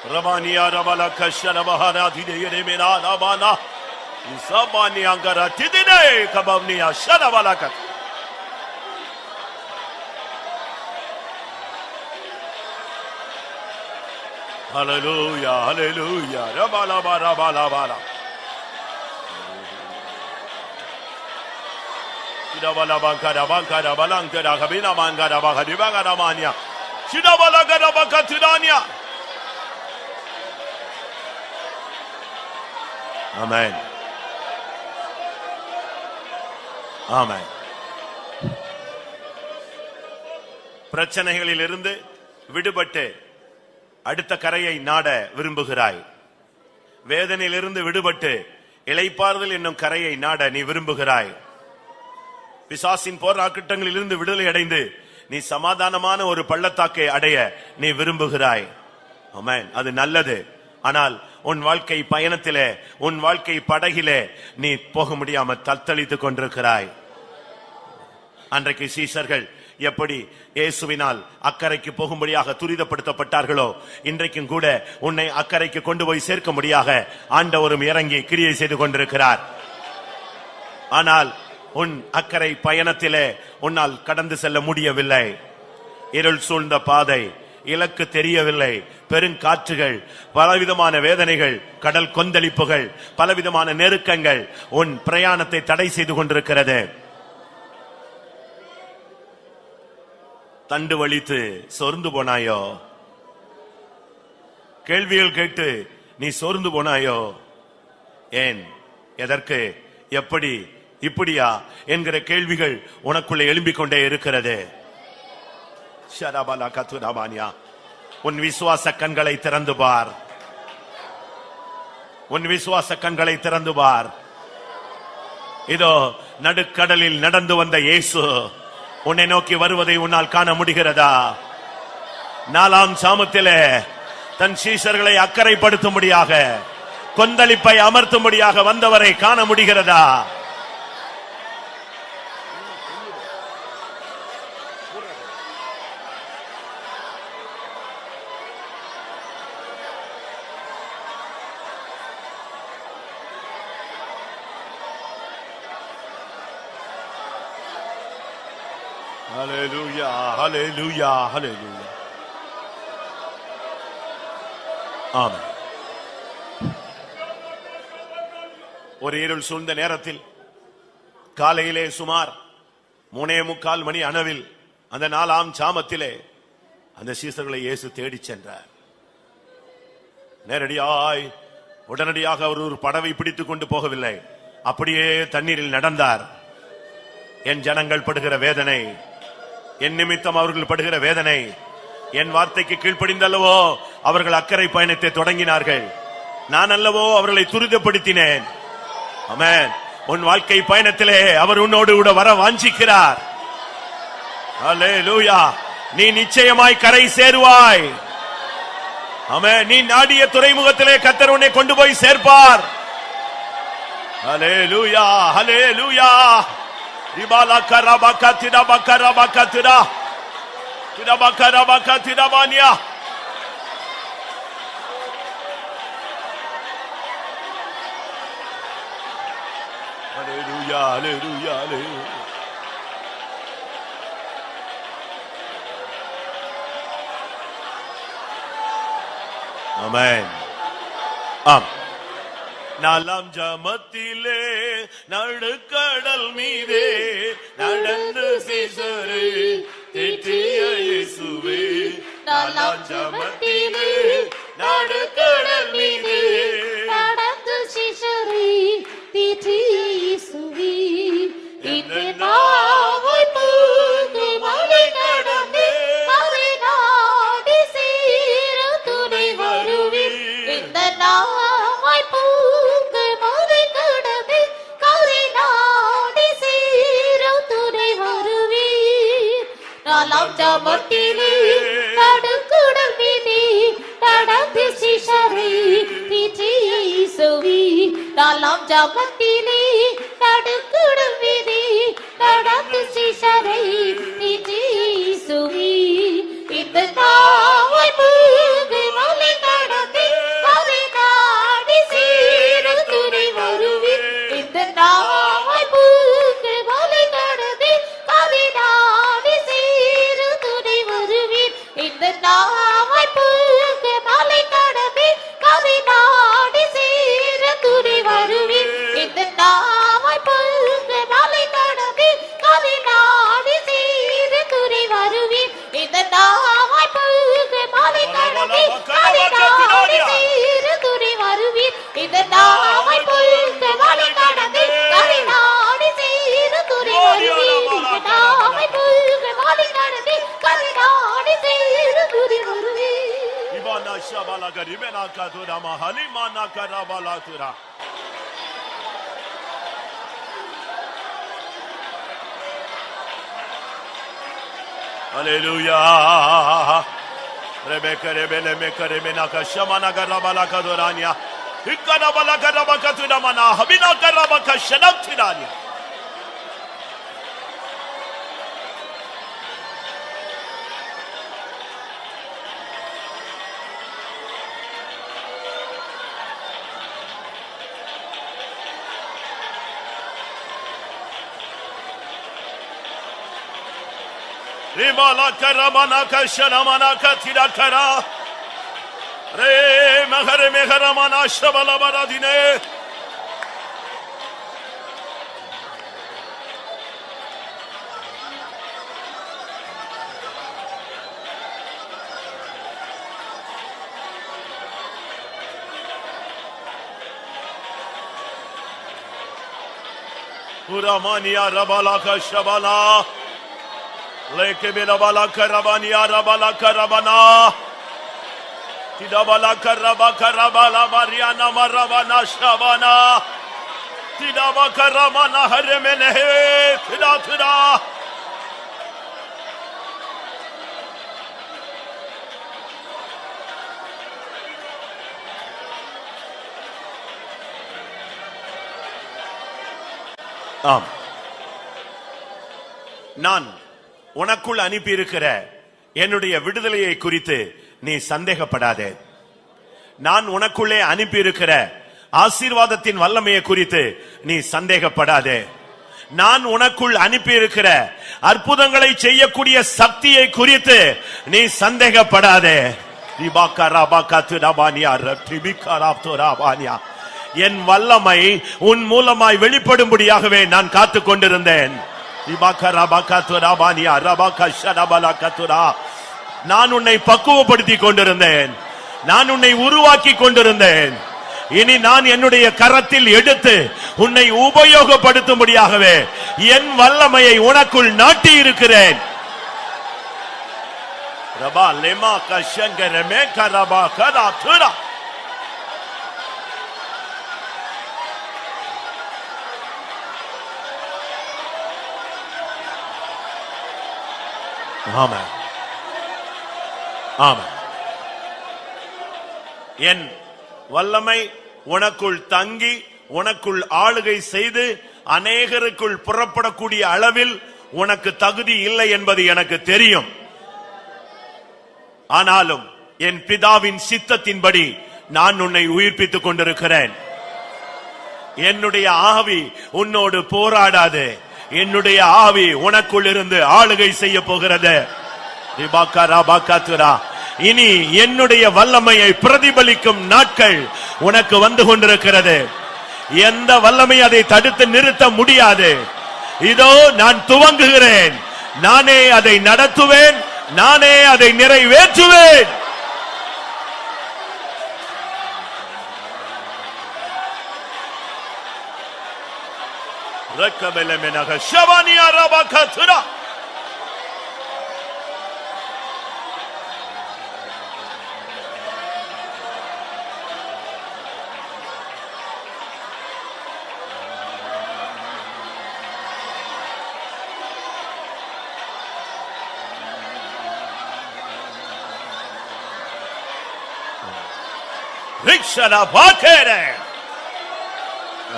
Ramania rabala kasharamahara dide mena rabana. Isabani angara tidine kabamnia sharabalaka. Hallelujah, hallelujah. Rabala bara bala bala. Shidabala bankara bankara balankara kabina mangara bakadi bagara mania. Shidabala gara bakatudania. Amen. Amen. பிரச்சனைகளில் இருந்து விடுபட்டு அடுத்த கரையை நாட விரும்புகிறாய். வேதனையிலிருந்து விடுபட்டு இளைப்பாறுதல் என்னும் கரையை நாட நீ விரும்புகிறாய். பிசாசின் போராட்டங்களில் இருந்து விடுதலை அடைந்து நீ சமாதானமான ஒரு பள்ளத்தாக்கை அடைய நீ விரும்புகிறாய். ஆமென். அது நல்லது. ஆனால் உன் வாழ்க்கை பயணத்திலே, உன் வாழ்க்கை படகிலே நீ போக முடியாமல் தத்தளித்துக் கொண்டிருக்கிறாய். அன்றைக்கு சீஷர்கள் எப்படி இயேசுவினால் அக்கறைக்கு போகும்படியாக துரிதப்படுத்தப்பட்டார்களோ, இன்றைக்கும் கூட உன்னை அக்கறைக்கு கொண்டு போய் சேர்க்க முடியாக ஆண்டவரும் இறங்கி கிரியை செய்து கொண்டிருக்கிறார். ஆனால் உன் அக்கறை பயணத்திலே உன்னால் கடந்து செல்ல முடியவில்லை. இருள் சூழ்ந்த பாதை, இலக்கு தெரியவில்லை, பெருங்காற்றுகள், பலவிதமான வேதனைகள், கடல் கொந்தளிப்புகள், பலவிதமான நெருக்கங்கள் உன் பிரயாணத்தை தடை செய்து கொண்டிருக்கிறது. தண்டு வலித்து சோர்ந்து போனாயோ? கேள்விகள் கேட்டு நீ சோர்ந்து போனாயோ? ஏன், எதற்கு, எப்படி, இப்படியா என்கிற கேள்விகள் உனக்குள்ளே எழும்பிக் கொண்டே இருக்கிறது. உன் விசுவாச கண்களை திறந்து பார். உன் விசுவாச கண்களை திறந்து பார். இதோ நடுக்கடலில் நடந்து வந்த இயேசு உன்னை நோக்கி வருவதை உன்னால் காண முடிகிறதா? 4ஆம் சாமத்திலே தன் சீஷர்களை அக்கறைப்படுத்தும்படியாக, கொந்தளிப்பை அமர்த்தும்படியாக வந்தவரை காண முடிகிறதா? Hallelujah, hallelujah, hallelujah. ஆமென். ஒரு இருள் சூழ்ந்த நேரத்தில் காலையிலே சுமார் 3:45 மணி அளவில் அந்த 4ஆம் சாமத்திலே அந்த சீசர்களை இயேசு தேடிச் சென்றார். நேரடியாய் உடனடியாக அவர் ஒரு படவை பிடித்துக் கொண்டு போகவில்லை, அப்படியே தண்ணீரில் நடந்தார். என் ஜனங்கள் படுகிற வேதனை, என் நிமித்தம் அவர்கள் படுகிற வேதனை, என் வார்த்தைக்கு கீழ்ப்படிந்தல்லவோ அவர்கள் அக்கறை பயணத்தை தொடங்கினார்கள். நான் அல்லவோ அவர்களை துரிதப்படுத்தினேன். ஆமென். உன் வாழ்க்கை பயணத்திலே அவர் உன்னோடு கூட வர வாஞ்சிக்கிறார். அல்லேலூயா. நீ நிச்சயமாய் கரை சேருவாய். ஆமென். நீ நாடிய துறைமுகத்திலே கர்த்தர் உன்னை கொண்டு போய் சேர்ப்பார். அல்லேலூயா, அல்லேலூயா. Ibala karabakatira bakarabakatira tira bakarabakatira bania. Hallelujah, hallelujah, hallelujah. Amen. Amen. 4ஆம் ஜாமத்திலே நடுக்கடல் மீதே நடந்து சீஷரை தேற்றிய இயேசுவே. 4ஆம் ஜாமத்திலே நடுக்கடல் மீதே நடந்து சீஷரை தேற்றிய இயேசுவே. இந்த நாவாய் பூந்து மலை கடந்து அதை நாடி சேர துணை வருவீர். இந்த நாவாய் பூந்து மலை கடந்து அதை நாடி சேர துணை வருவீர். 4ஆம் ஜாமத்திலே நடுக்கடல் மீதே நடந்து சீஷரை தேற்றிய இயேசுவே. 4ஆம் ஜாமத்திலே நடுக்கடல் மீதே நடந்து சீஷரை தேற்றிய இயேசுவே. இந்த நாவாய் பூந்து மலை கடந்து அதை நாடி சேர துணை வருவீர். இந்த நாவாய் பூந்து மலை கடந்து அதை நாடி சேர துணை வருவீர். இந்த நாவாய் பூந்து மலை கடந்து அதை நாடி சேர துணை வருவீர். இந்த நாவாய் பூந்து மலை கடந்து அதை நாடி சேர துணை வருவீர். இந்த நாவாய் பூந்து மலை கடந்து அதை நாடி சேர துணை வருவீர். இந்த நாவாய் பூந்து மலை கடந்து அதை நாடி சேர துணை வருவீர். இந்த நாவாய் பூந்து மலை கடந்து அதை நாடி சேர துணை வருவீர். Ibana shabala garibena kadura mahalimana karabala tura. Hallelujah. Rebecca rebele mekaremena kashamana garabala kadurania. Ikkarabala garabakatuna mana habina garabaka shanaktirania. Rimala karamana kashanamana katira kara. Re mahare meharamana shabala baradine. Uramania rabala kashabala. Leke belabala karabania rabala karabana. Tidabala karaba karabala mariana maravana shabana. Tidaba karamana haremene tida tida. ஆம், நான் உனக்குள் அனுப்பி இருக்கிற என்னுடைய விடுதலையை குறித்து நீ சந்தேகப்படாதே. நான் உனக்குள்ளே அனுப்பி இருக்கிற ஆசீர்வாதத்தின் வல்லமையை குறித்து நீ சந்தேகப்படாதே. நான் உனக்குள் அனுப்பி இருக்கிற அற்புதங்களை செய்யக்கூடிய சக்தியை குறித்து நீ சந்தேகப்படாதே. என் வல்லமை உன் மூலமாய் வெளிப்படும்படியாகவே நான் காத்துக் கொண்டிருந்தேன். நான் உன்னை பக்குவப்படுத்தி கொண்டிருந்தேன். நான் உன்னை உருவாக்கி கொண்டிருந்தேன். இனி நான் என்னுடைய கரத்தில் எடுத்து உன்னை உபயோகப்படுத்தும்படியாகவே என் வல்லமையை உனக்குள் நாட்டி இருக்கிறேன். ரபா லெமா கஷங்கரமே கரபா கரா துரா. ஆமென், ஆமென். என் வல்லமை உனக்குள் தங்கி உனக்குள் ஆளுகை செய்து அநேகருக்குள் புறப்படக்கூடிய அளவில் உனக்கு தகுதி இல்லை என்பது எனக்கு தெரியும். ஆனாலும் என் பிதாவின் சித்தத்தின்படி நான் உன்னை உயிர்ப்பித்துக் கொண்டிருக்கிறேன். என்னுடைய ஆவி உன்னோடு போராடாது. என்னுடைய ஆவி உனக்குள் இருந்து ஆளுகை செய்ய போகிறது. இனி என்னுடைய வல்லமையை பிரதிபலிக்கும் நாட்கள் உனக்கு வந்து கொண்டிருக்கிறது. எந்த வல்லமை அதை தடுத்து நிறுத்த முடியாது. இதோ நான் துவங்குகிறேன். நானே அதை நடத்துவேன். நானே அதை நிறைவேற்றுவேன்.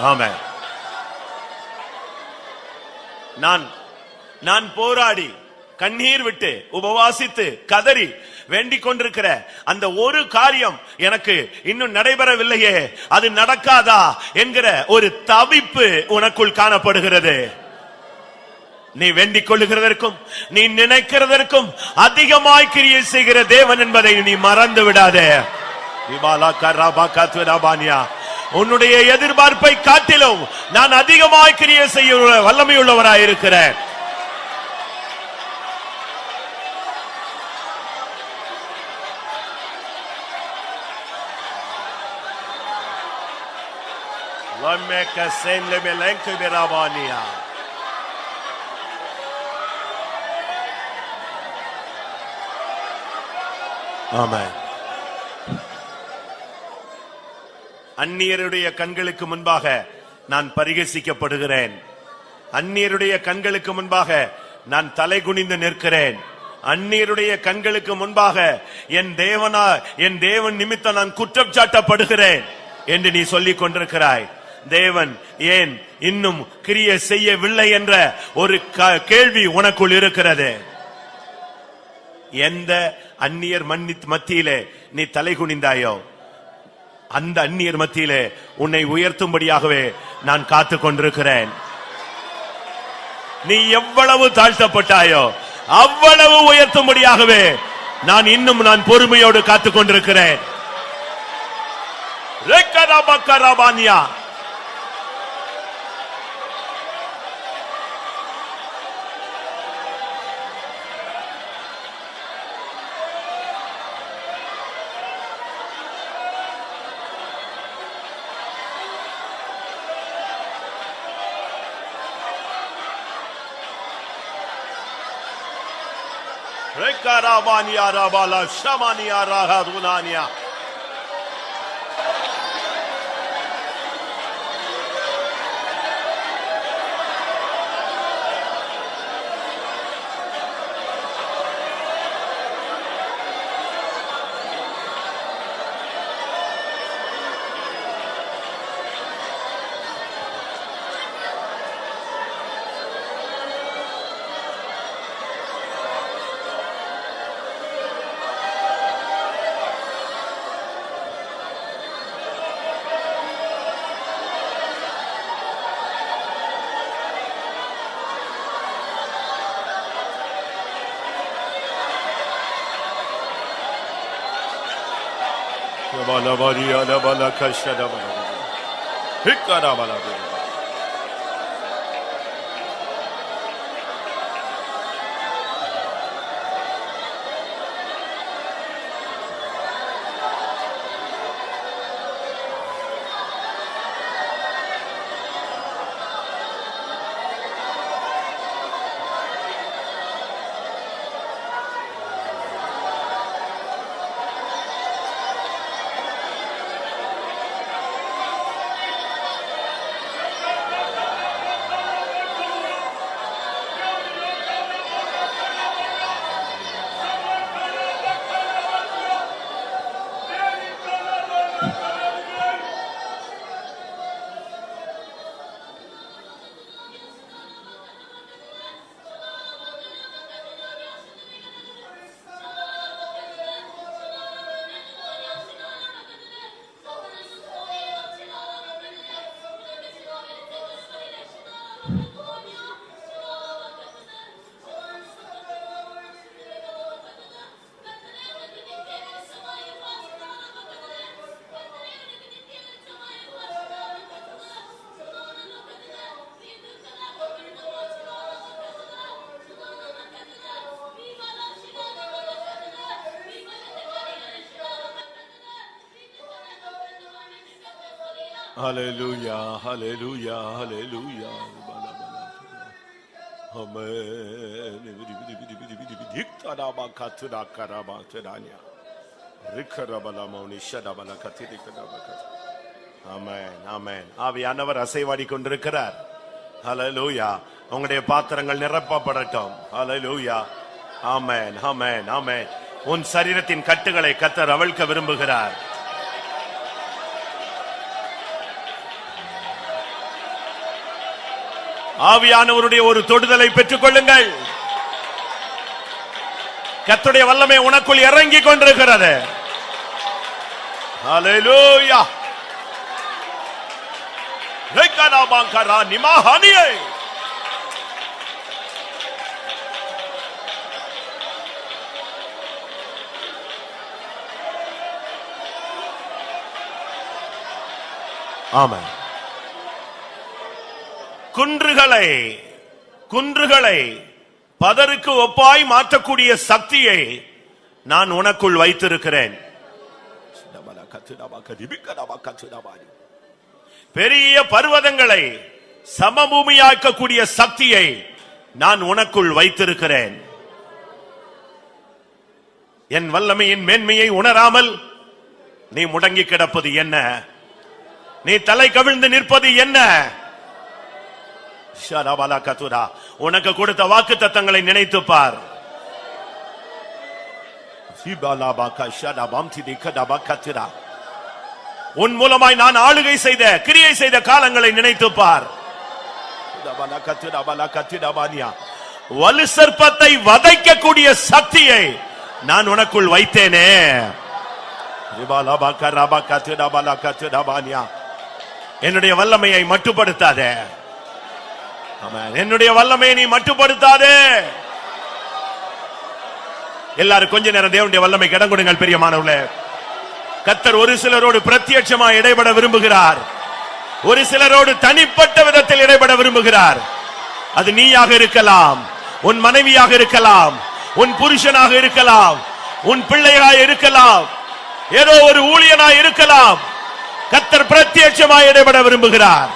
ஆமென். நான் போராடி கண்ணீர் விட்டு உபவாசித்து கதறி வேண்டிக் கொண்டிருக்கிற அந்த ஒரு காரியம் எனக்கு இன்னும் நடைபெறவில்லையே, அது நடக்காதா என்கிற ஒரு தவிப்பு உனக்குள் காணப்படுகிறது. நீ வேண்டிக் கொள்ளுகிறதற்கும் நீ நினைக்கிறதற்கும் அதிகமாய் கிரியை செய்கிற தேவன் என்பதை நீ மறந்து விடாதே. உன்னுடைய எதிர்பார்ப்பை காட்டிலும் நான் அதிகமாய் கிரியை செய்ய வல்லமை உள்ளவராய் இருக்கிறேன். ஆமென். அந்நியருடைய கண்களுக்கு முன்பாக நான் பரிகசிக்கப்படுகிறேன். அந்நியருடைய கண்களுக்கு முன்பாக நான் தலை குனிந்து நிற்கிறேன். அந்நியருடைய கண்களுக்கு முன்பாக என் தேவன் நிமித்தம் நான் குற்றம் சாட்டப்படுகிறேன் என்று நீ சொல்லிக் கொண்டிருக்கிறாய். தேவன் ஏன் இன்னும் கிரியை செய்யவில்லை என்ற ஒரு கேள்வி உனக்குள் இருக்கிறது. எந்த அந்நியர் மத்தியிலே நீ தலை குனிந்தாயோ அந்த அந்நியர் மத்தியிலே உன்னை உயர்த்தும்படியாகவே நான் காத்துக் கொண்டிருக்கிறேன். நீ எவ்வளவு தாழ்த்தப்பட்டாயோ அவ்வளவு உயர்த்தும்படியாகவே நான் பொறுமையோடு காத்துக் கொண்டிருக்கிறேன். Rekarabania rabala shamania rahadunania. Balabaria la balakashada bala. Hikara bala. Hallelujah, hallelujah, hallelujah. Amen. Amen, amen. ஆவியானவர் அசைவாடி கொண்டிருக்கிறார். ஹalleluya. உங்களுடைய பாத்திரங்கள் நிரப்பப்படட்டும். ஹalleluya. ஆமென், ஆமென், ஆமென். உன் சரீரத்தின் கட்டுகளை கர்த்தர் அவிழ்க்க விரும்புகிறார். ஆவியானவருடைய ஒரு தொடுதலை பெற்றுக் கொள்ளுங்கள். கர்த்தருடைய வல்லமை உனக்குள் இறங்கி கொண்டிருக்கிறது. ஹalleluya. ரெக்கனாபாங்கரா நிமாஹானியே. ஆமென். குன்றுகளை பதருக்கு ஒப்பாய் மாற்றக்கூடிய சக்தியை நான் உனக்குள் வைத்திருக்கிறேன். பெரிய பர்வதங்களை சமபூமியாக்கக்கூடிய சக்தியை நான் உனக்குள் வைத்திருக்கிறேன். என் வல்லமையின் மேன்மையை உணராமல் நீ முடங்கி கிடப்பது என்ன? நீ தலை கவிழ்ந்து நிற்பது என்ன? உனக்கு கொடுத்த வாக்கு தத்தங்களை நினைத்து பார். உன் மூலமாய் நான் ஆளுகை செய்த கிரியை செய்த காலங்களை நினைத்து பார். வலு சர்ப்பத்தை வதைக்கக்கூடிய சக்தியை நான் உனக்குள் வைத்தேனே. என்னுடைய வல்லமையை மட்டுப்படுத்தாத. என்னுடைய வல்லமையை நீ மட்டுப்படுத்தாதே. எல்லாரும் கொஞ்ச நேரம் தேவனுடைய வல்லமை இடம் கொடுங்கள். பிரியமானவர்களே, கர்த்தர் ஒரு சிலரோடு பிரத்யட்சமா இடைபட விரும்புகிறார். ஒரு சிலரோடு தனிப்பட்ட விதத்தில் இடைபட விரும்புகிறார். அது நீயாக இருக்கலாம், உன் மனைவியாக இருக்கலாம், உன் புருஷனாக இருக்கலாம், உன் பிள்ளையாக இருக்கலாம், ஏதோ ஒரு ஊழியனாக இருக்கலாம். கர்த்தர் பிரத்யட்சமா இடைபட விரும்புகிறார்.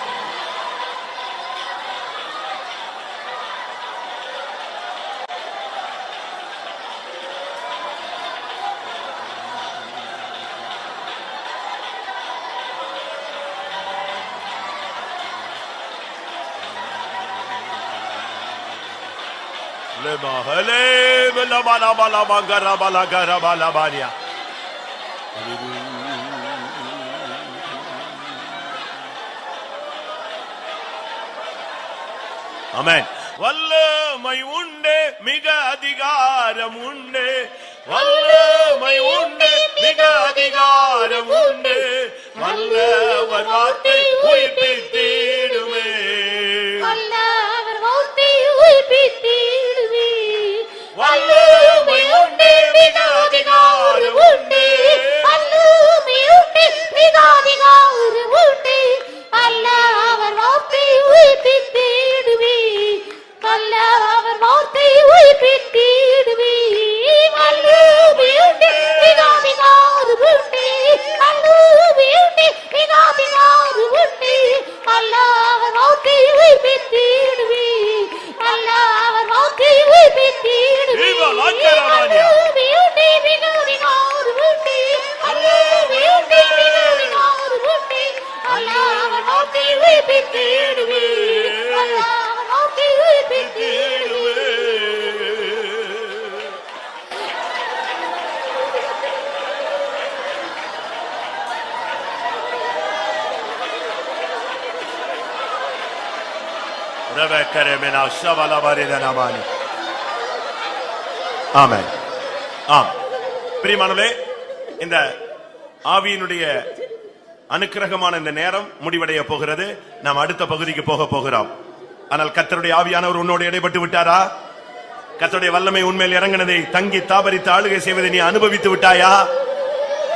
ஆமென். வல்லமை உண்டு, மிக அதிகாரம் உண்டு. வல்லமை உண்டு, மிக அதிகாரம் உண்டு. வல்லவர் வார்த்தை உயிர்ப்பித்திடுமே. வல்லவர் வார்த்தை உயிர்ப்பித்திடுமே. வல்லமை உண்டு, மிக அதிகாரம் உண்டு. வல்லமை உண்டு, உயிர்ப்பித்திடுவீர். அல்லாஹ் நோக்கி உயிர்ப்பித்திடுவீர். ஆமென். ஆம். பிரியமானவர்களே, இந்த ஆவியினுடைய அனுக்கிரகமான இந்த நேரம் முடிவடைய போகிறது. நாம் அடுத்த பகுதிக்கு போக போகிறோம். ஆனால் கர்த்தருடைய ஆவியானவர் உன்னோடு இடைப்பட்டு விட்டாரா? கர்த்தருடைய வல்லமை உண்மையில் இறங்கினதை தங்கி தாபரித்து ஆளுகை செய்வதை நீ அனுபவித்து விட்டாயா?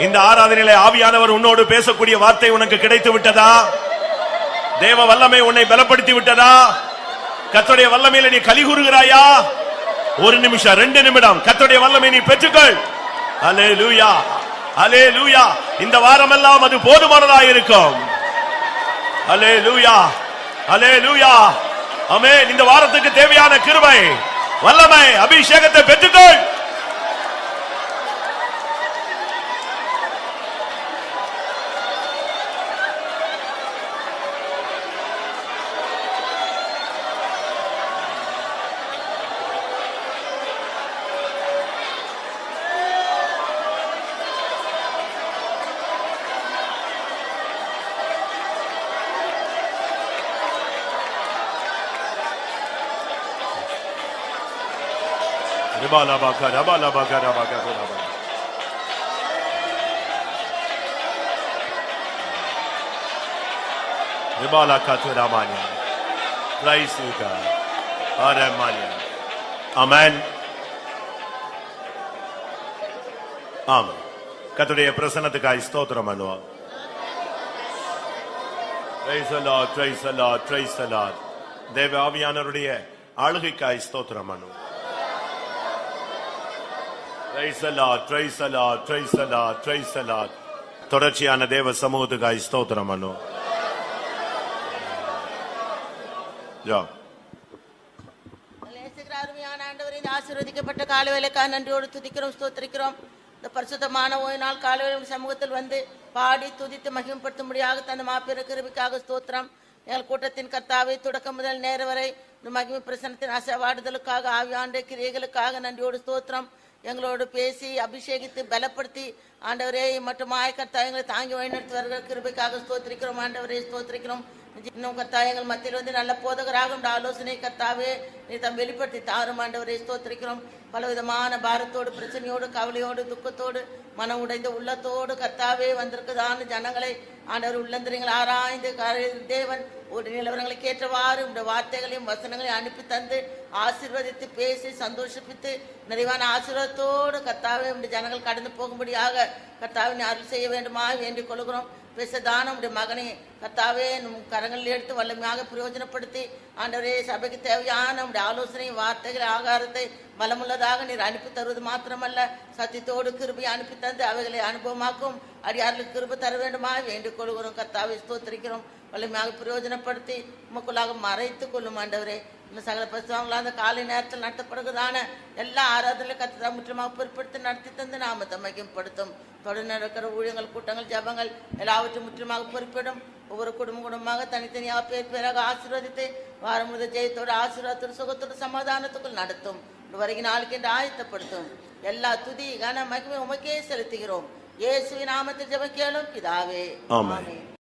இந்த ஆராதனையிலே ஆவியானவர் உன்னோடு பேசக்கூடிய வார்த்தை உனக்கு கிடைத்து விட்டதா? தேவ வல்லமை உன்னை பலப்படுத்தி விட்டதா? கர்த்தருடைய வல்லமையில நீ கலிகூறுகிறாயா? ஒரு நிமிஷம், 2 நிமிடம் கர்த்தருடைய வல்லமை நீ பெற்றுக்கொள். அல்லேலூயா, அல்லேலூயா. இந்த வாரமெல்லாம் அது போதுமானதாக இருக்கும். அல்லேலூயா, அல்லேலூயா. ஆமென். இந்த வாரத்துக்கு தேவையான கிருபை, வல்லமை, அபிஷேகத்தை பெற்றுக்கொள். கர்த்தருடைய பிரசன்னத்துக்காய் ஸ்தோத்திரம் பண்ணுவோம். தேவ ஆவியானவருடைய ஆளுகைக்காய் ஸ்தோத்திரம் பண்ணுவோம். தொடர்ச்சியான தேவ சமூகத்துக்காய் ஸ்தோத்திரம் பண்ணுவோம். அருமையான ஆண்டவரே, இந்த ஆசீர்வதிக்கப்பட்ட காலவேளைக்காக நன்றியோடு துதிக்கிறோம், ஸ்தோத்திரிக்கிறோம். இந்த பரிசுத்தமான ஓய்வு நாள் காலவேளை சமூகத்தில் வந்து பாடி துதித்து மகிமைப்படுத்தும்படியாக தந்த மாபெரும் கிருபைக்காக ஸ்தோத்திரம். எங்கள் கூட்டத்தின் கர்த்தாவை தொடக்கம் முதல் நேர வரை இந்த மகிமை பிரசனத்தின் அசைவாடுதலுக்காக ஆவியாண்ட கிரியைகளுக்காக நன்றியோடு ஸ்தோத்திரம். எங்களோடு பேசி அபிஷேகித்து பலப்படுத்தி ஆண்டவரே மட்டுமாய் கர்த்தா எங்களை தாங்கி வழிநடத்தி வருகிற கிருபைக்காக ஸ்தோத்திரிக்கிறோம். ஆண்டவரே ஸ்தோத்திரிக்கிறோம். இன்னும் கர்த்தா எங்கள் மத்தியில் வந்து நல்ல போதகராக உள்ள ஆலோசனை கர்த்தாவே நீ தம் வெளிப்படுத்தி தாரும். ஆண்டவரே ஸ்தோத்திரிக்கிறோம். பலவிதமான பாரத்தோடு, பிரச்சனையோடு, கவலையோடு, துக்கத்தோடு, மனம் உடைந்த உள்ளத்தோடு கர்த்தாவே வந்திருக்குதான ஜனங்களை ஆண்டவர் உள்ளந்திரங்கள் ஆராய்ந்து தேவன் ஒரு நிலவரங்களுக்கு ஏற்றவாறு உடைய வார்த்தைகளையும் வசனங்களையும் அனுப்பி தந்து ஆசீர்வதித்து பேசி சந்தோஷிப்பித்து நிறைவான ஆசீர்வாதத்தோடு கர்த்தாவே உடைய ஜனங்கள் கடந்து போகும்படியாக கர்த்தாவின் அருள் செய்ய வேண்டுமா வேண்டிக் கொள்கிறோம். பேசதான உடைய மகனை கர்த்தாவே நம் கரங்களில் எடுத்து வல்லமையாக பிரயோஜனப்படுத்தி ஆண்டவரே சபைக்கு தேவையான உடைய ஆலோசனை, வார்த்தைகள், ஆகாரத்தை பலமுள்ளதாக நீர் அனுப்பி தருவது மாத்திரமல்ல, சத்தியத்தோடு கிருபை அனுப்பி தந்து அவைகளை அனுபவமாக்கும் அடியார்களுக்கு கிருபை தர வேண்டுமா வேண்டிக் கொள்கிறோம். கர்த்தாவை ஸ்தோத்திரிக்கிறோம். வலிமையாக பிரயோஜனப்படுத்தி உமக்குள்ளாக மறைத்து கொள்ளும் ஆண்டவரே. இன்னும் சகல பசுவாங்களா அந்த காலை நேரத்தில் நடத்தப்படுகிறதான எல்லா ஆராதனையும் கர்த்தா முற்றிலுமாக பொருட்படுத்தி நடத்தி தந்து நாமத்தை மகிமைப்படுத்தும். தொடர்ந்து நடக்கிற ஊழியங்கள், கூட்டங்கள், ஜபங்கள் எல்லாவற்றும் முற்றிலுமாக பொறுப்பிடும். ஒவ்வொரு குடும்பமாக தனித்தனியாக பேர் பேராக ஆசீர்வதித்து வாரம் முதல் ஜெயத்தோடு ஆசீர்வாதத்தோடு சுகத்தோடு சமாதானத்துக்குள் நடத்தும். வருகிற நாளுக்கு என்று ஆயத்தப்படுத்தும். எல்லா துதி கன மகிமை உமக்கே செலுத்துகிறோம். இயேசுவின் நாமத்தில் ஜெபம் கேளும் பிதாவே. ஆமென்.